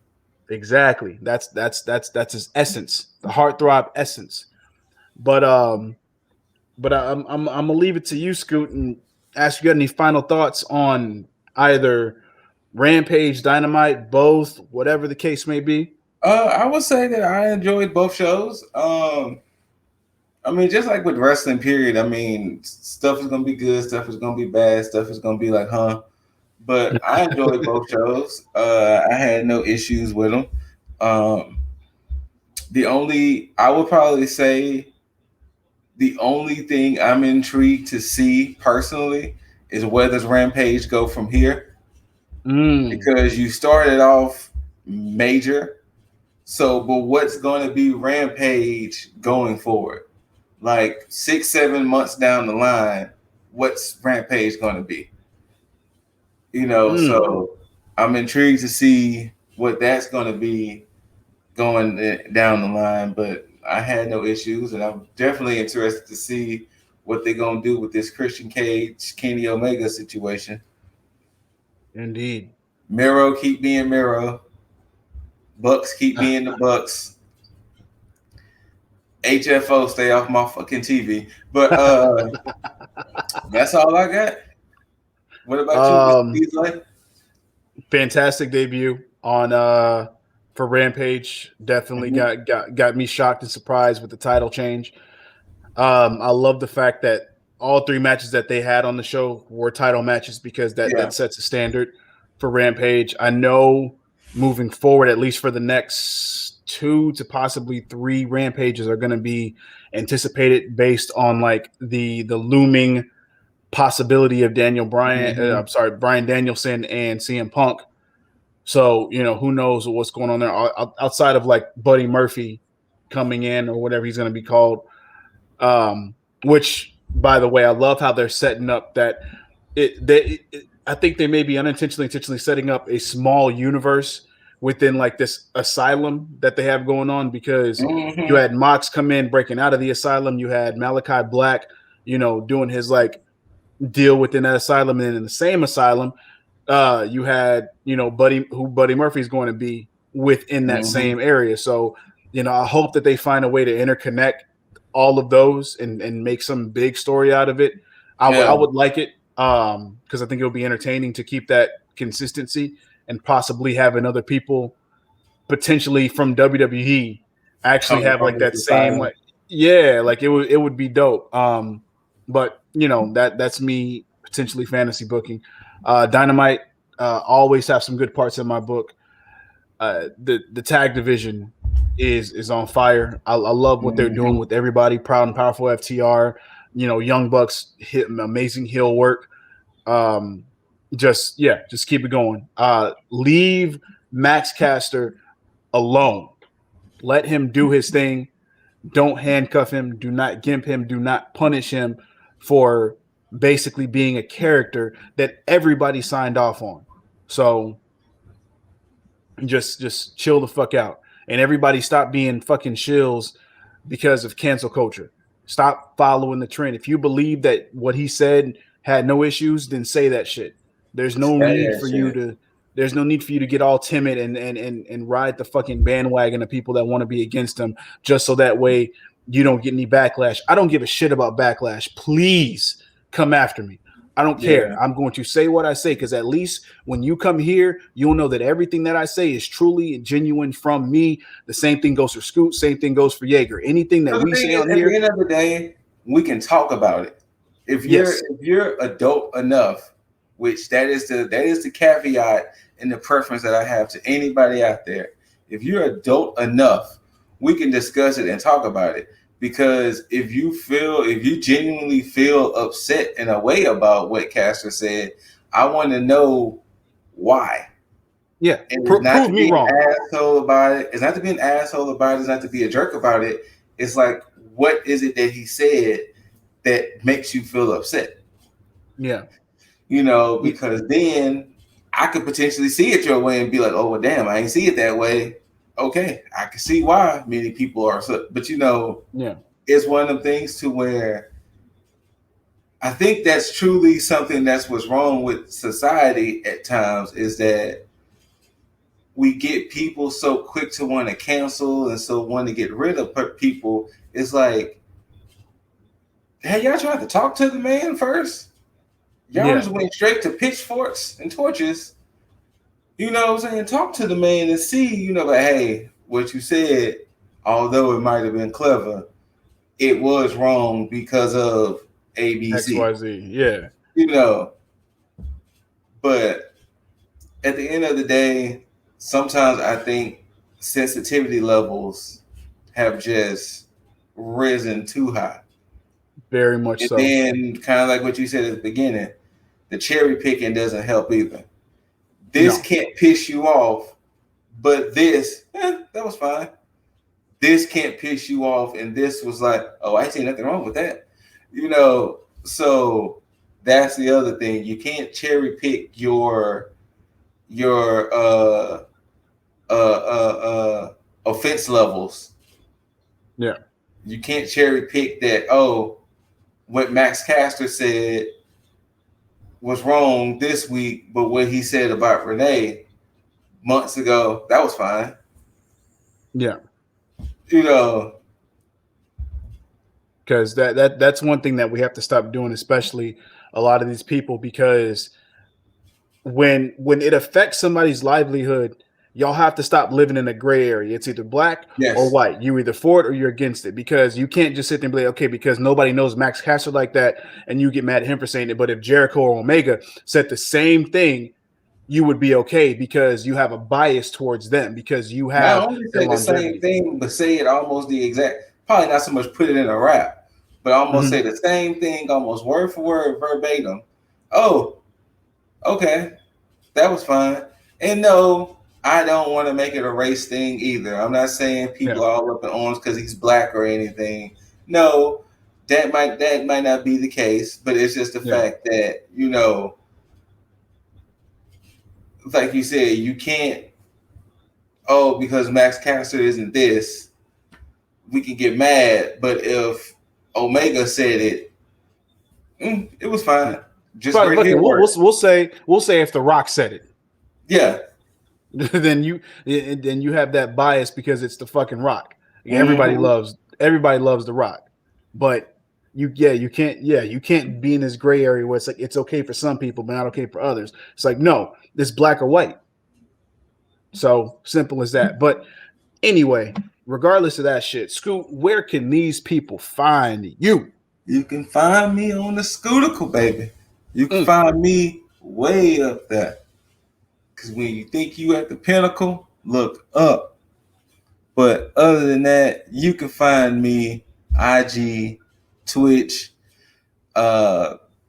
Exactly. That's his essence, the heartthrob essence. But I'm gonna leave it to you, Scoot, and ask you got any final thoughts on either Rampage, Dynamite, both, whatever the case may be. I would say that I enjoyed both shows. I mean, just like with wrestling, period. I mean, stuff is gonna be good, stuff is gonna be bad, stuff is gonna be like, huh? But I enjoyed both shows. I had no issues with them. I would probably say the only thing I'm intrigued to see personally is where does Rampage go from here? Because you started off major. So, but what's going to be Rampage going forward? Like 6-7 months down the line, what's Rampage going to be? So I'm intrigued to see what that's going to be going down the line. But I had no issues, and I'm definitely interested to see what they're going to do with this Christian Cage, Kenny Omega situation. Indeed. Miro keep being Miro. Bucks keep being the Bucks. HFO, stay off my fucking TV. But that's all I got. What about you, Mr. Beasley? Fantastic debut on for Rampage. Definitely got me shocked and surprised with the title change. I love the fact that all three matches that they had on the show were title matches because that sets a standard for Rampage. I know moving forward, at least for the next 2 to possibly 3 Rampages are going to be anticipated based on like the looming possibility of Bryan Danielson and CM Punk. So, who knows what's going on there outside of like Buddy Murphy coming in or whatever he's going to be called. Which, by the way, I love how they're setting up that I think they may be intentionally setting up a small universe within like this asylum that they have going on because you had Mox come in breaking out of the asylum. You had Malachi Black, doing his like deal within that asylum. And in the same asylum, you had, Buddy Murphy's going to be within that same area. So, I hope that they find a way to interconnect all of those and make some big story out of it. I would like it because I think it'll be entertaining to keep that consistency and possibly having other people potentially from WWE actually have like that same like like it would be dope. But that's me potentially fantasy booking. Dynamite always have some good parts in my book. The tag division is on fire. I love what they're doing with everybody. Proud and Powerful FTR, Young Bucks hit amazing heel work. Just keep it going. Leave Max Caster alone. Let him do his thing. Don't handcuff him. Do not gimp him. Do not punish him for basically being a character that everybody signed off on. So just chill the fuck out. And everybody stop being fucking shills because of cancel culture. Stop following the trend. If you believe that what he said had no issues, then say that shit. There's no need for you to get all timid and ride the fucking bandwagon of people that want to be against him just so that way you don't get any backlash. I don't give a shit about backlash. Please come after me. I don't care. I'm going to say what I say because at least when you come here, you'll know that everything that I say is truly genuine from me. The same thing goes for Scoot. Same thing goes for Jaeger. Anything that we say on here. At the end of the day, we can talk about it. If you're adult enough, which that is the caveat and the preference that I have to anybody out there. If you're adult enough, we can discuss it and talk about it. Because if you genuinely feel upset in a way about what Caster said, I want to know why. Yeah, and prove me wrong. Asshole about it. It's not to be an asshole about it. It's not to be a jerk about it. It's like, what is it that he said that makes you feel upset? Yeah, because then I could potentially see it your way and be like, oh well, damn, I ain't see it that way. Okay, I can see why many people are, but it's one of them things to where I think that's truly something that's what's wrong with society at times is that we get people so quick to want to cancel and so want to get rid of people. It's like, hey, y'all tried to talk to the man first? Y'all just went straight to pitchforks and torches. You know what I'm saying? Talk to the man and see, you know, like, hey, what you said, although it might have been clever, it was wrong because of ABC. XYZ, yeah. You know, but at the end of the day, sometimes I think sensitivity levels have just risen too high. Very much and so. And then, kind of like what you said at the beginning, the cherry picking doesn't help either. This can't piss you off, but this, that was fine. This can't piss you off, and this was like, oh, I see nothing wrong with that. You know, so that's the other thing. You can't cherry pick your offense levels. Yeah. You can't cherry pick that, oh, what Max Caster said was wrong this week, but what he said about Renee months ago, that was fine. Yeah. You know, because that's one thing that we have to stop doing, especially a lot of these people, because when it affects somebody's livelihood, y'all have to stop living in a gray area. It's either black or white. You're either for it or you're against it, because you can't just sit there and be like, okay, because nobody knows Max Caster like that, and you get mad at him for saying it. But if Jericho or Omega said the same thing, you would be okay, because you have a bias towards them, because you have not only say the same thing, but say it almost the exact, probably not so much put it in a rap, but almost say the same thing, almost word for word, verbatim. Oh, okay, that was fine. And no, I don't want to make it a race thing either. I'm not saying people are all up in arms because he's black or anything. No, that might not be the case, but it's just the fact that, you know, like you said, you can't, because Max Caster isn't this, we can get mad. But if Omega said it, it was fine. Just look, we'll say if The Rock said it, then you have that bias because it's the fucking Rock. Everybody loves The Rock, but you can't be in this gray area where it's like it's okay for some people but not okay for others. It's like, no, it's black or white. So simple as that. But anyway, regardless of that shit, Scoot, where can these people find you? You can find me on the Scoutical, baby. You can find me way up there. Because when you think you at the pinnacle, look up. But other than that, you can find me IG, Twitch,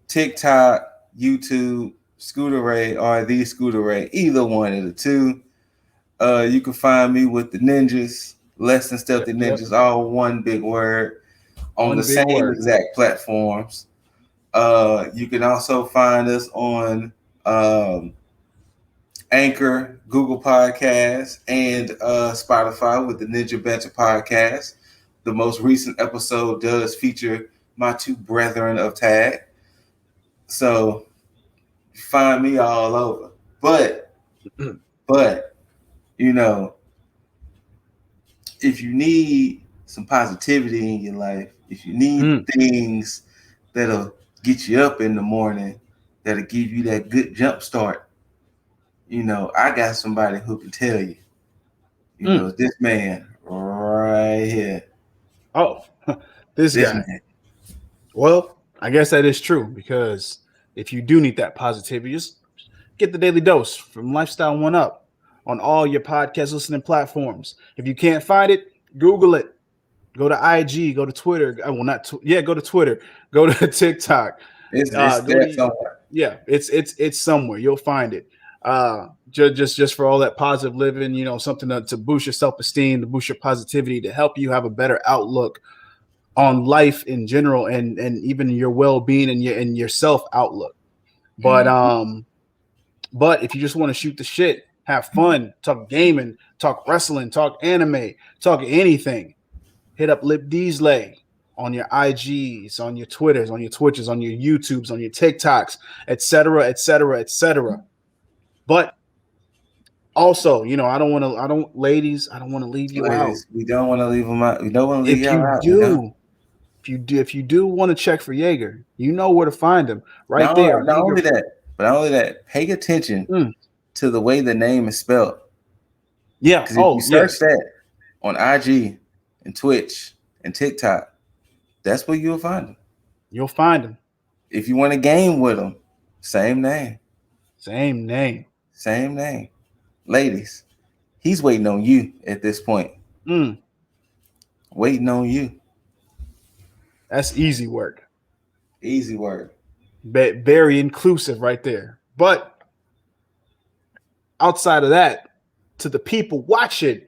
TikTok, YouTube, ScooterRay, or the ScooterRay, either one of the two. You can find me with the Ninjas, Less Than Stealthy Ninjas, all one big word, on the same exact platforms. You can also find us on Anchor, Google Podcasts, and Spotify with the Ninja Banter Podcast. The most recent episode does feature my two brethren of T.A.G. So find me all over. But you know, if you need some positivity in your life, if you need things that'll get you up in the morning, that'll give you that good jump start, you know, I got somebody who can tell you, you know, this man right here. Oh, this guy. Man. Well, I guess that is true, because if you do need that positivity, just get the daily dose from Lifestyle One Up on all your podcast listening platforms. If you can't find it, Google it. Go to IG, go to Twitter. Go to Twitter. Go to TikTok. It's somewhere. Yeah, it's somewhere. You'll find it. Just for all that positive living, you know, something to boost your self-esteem, to boost your positivity, to help you have a better outlook on life in general, and even your well-being and your self outlook. But if you just want to shoot the shit, have fun, talk gaming, talk wrestling, talk anime, talk anything, hit up Lip Deesley on your IGs, on your Twitters, on your Twitches, on your YouTubes, on your TikToks, etc., etc., etc. But Also, you know, ladies, I don't want to leave you out. We don't want to leave them out. We don't want to leave you out. If you do want to check for Jaeger, you know where to find him. Right there. Not only that, pay attention to the way the name is spelled. Yeah. Because if you search that on IG and Twitch and TikTok, that's where you'll find him. You'll find him. If you want to game with him, same name. Same name. Ladies, he's waiting on you at this point. Waiting on you. That's easy work. Easy work. Very inclusive right there. But outside of that, to the people watching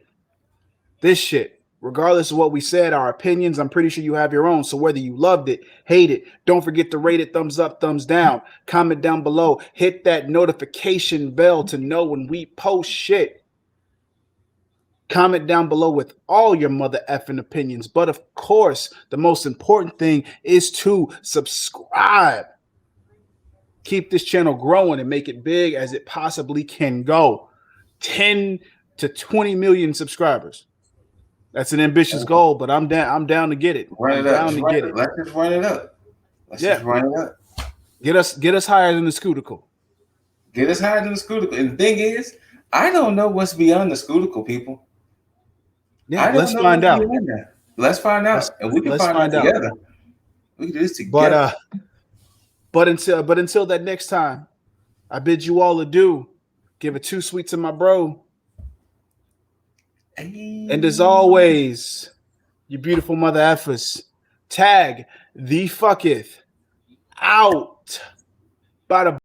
this shit, regardless of what we said, our opinions, I'm pretty sure you have your own. So whether you loved it, hate it, don't forget to rate it, thumbs up, thumbs down, comment down below, hit that notification bell to know when we post shit. Comment down below with all your mother effing opinions. But of course, the most important thing is to subscribe. Keep this channel growing and make it big as it possibly can go. 10 to 20 million subscribers. That's an ambitious goal, but I'm down to get it. Let's just run it up. Just run it up. Get us higher than the Scoutical. Get us higher than the Scoutical. And the thing is, I don't know what's beyond the Scoutical, people. Yeah, let's find out. Let's find out. And we can find out together. We can do this together. But until that next time, I bid you all adieu. Give it 2 sweet to my bro. And as always, you beautiful mother effers, tag the fucketh out. Bada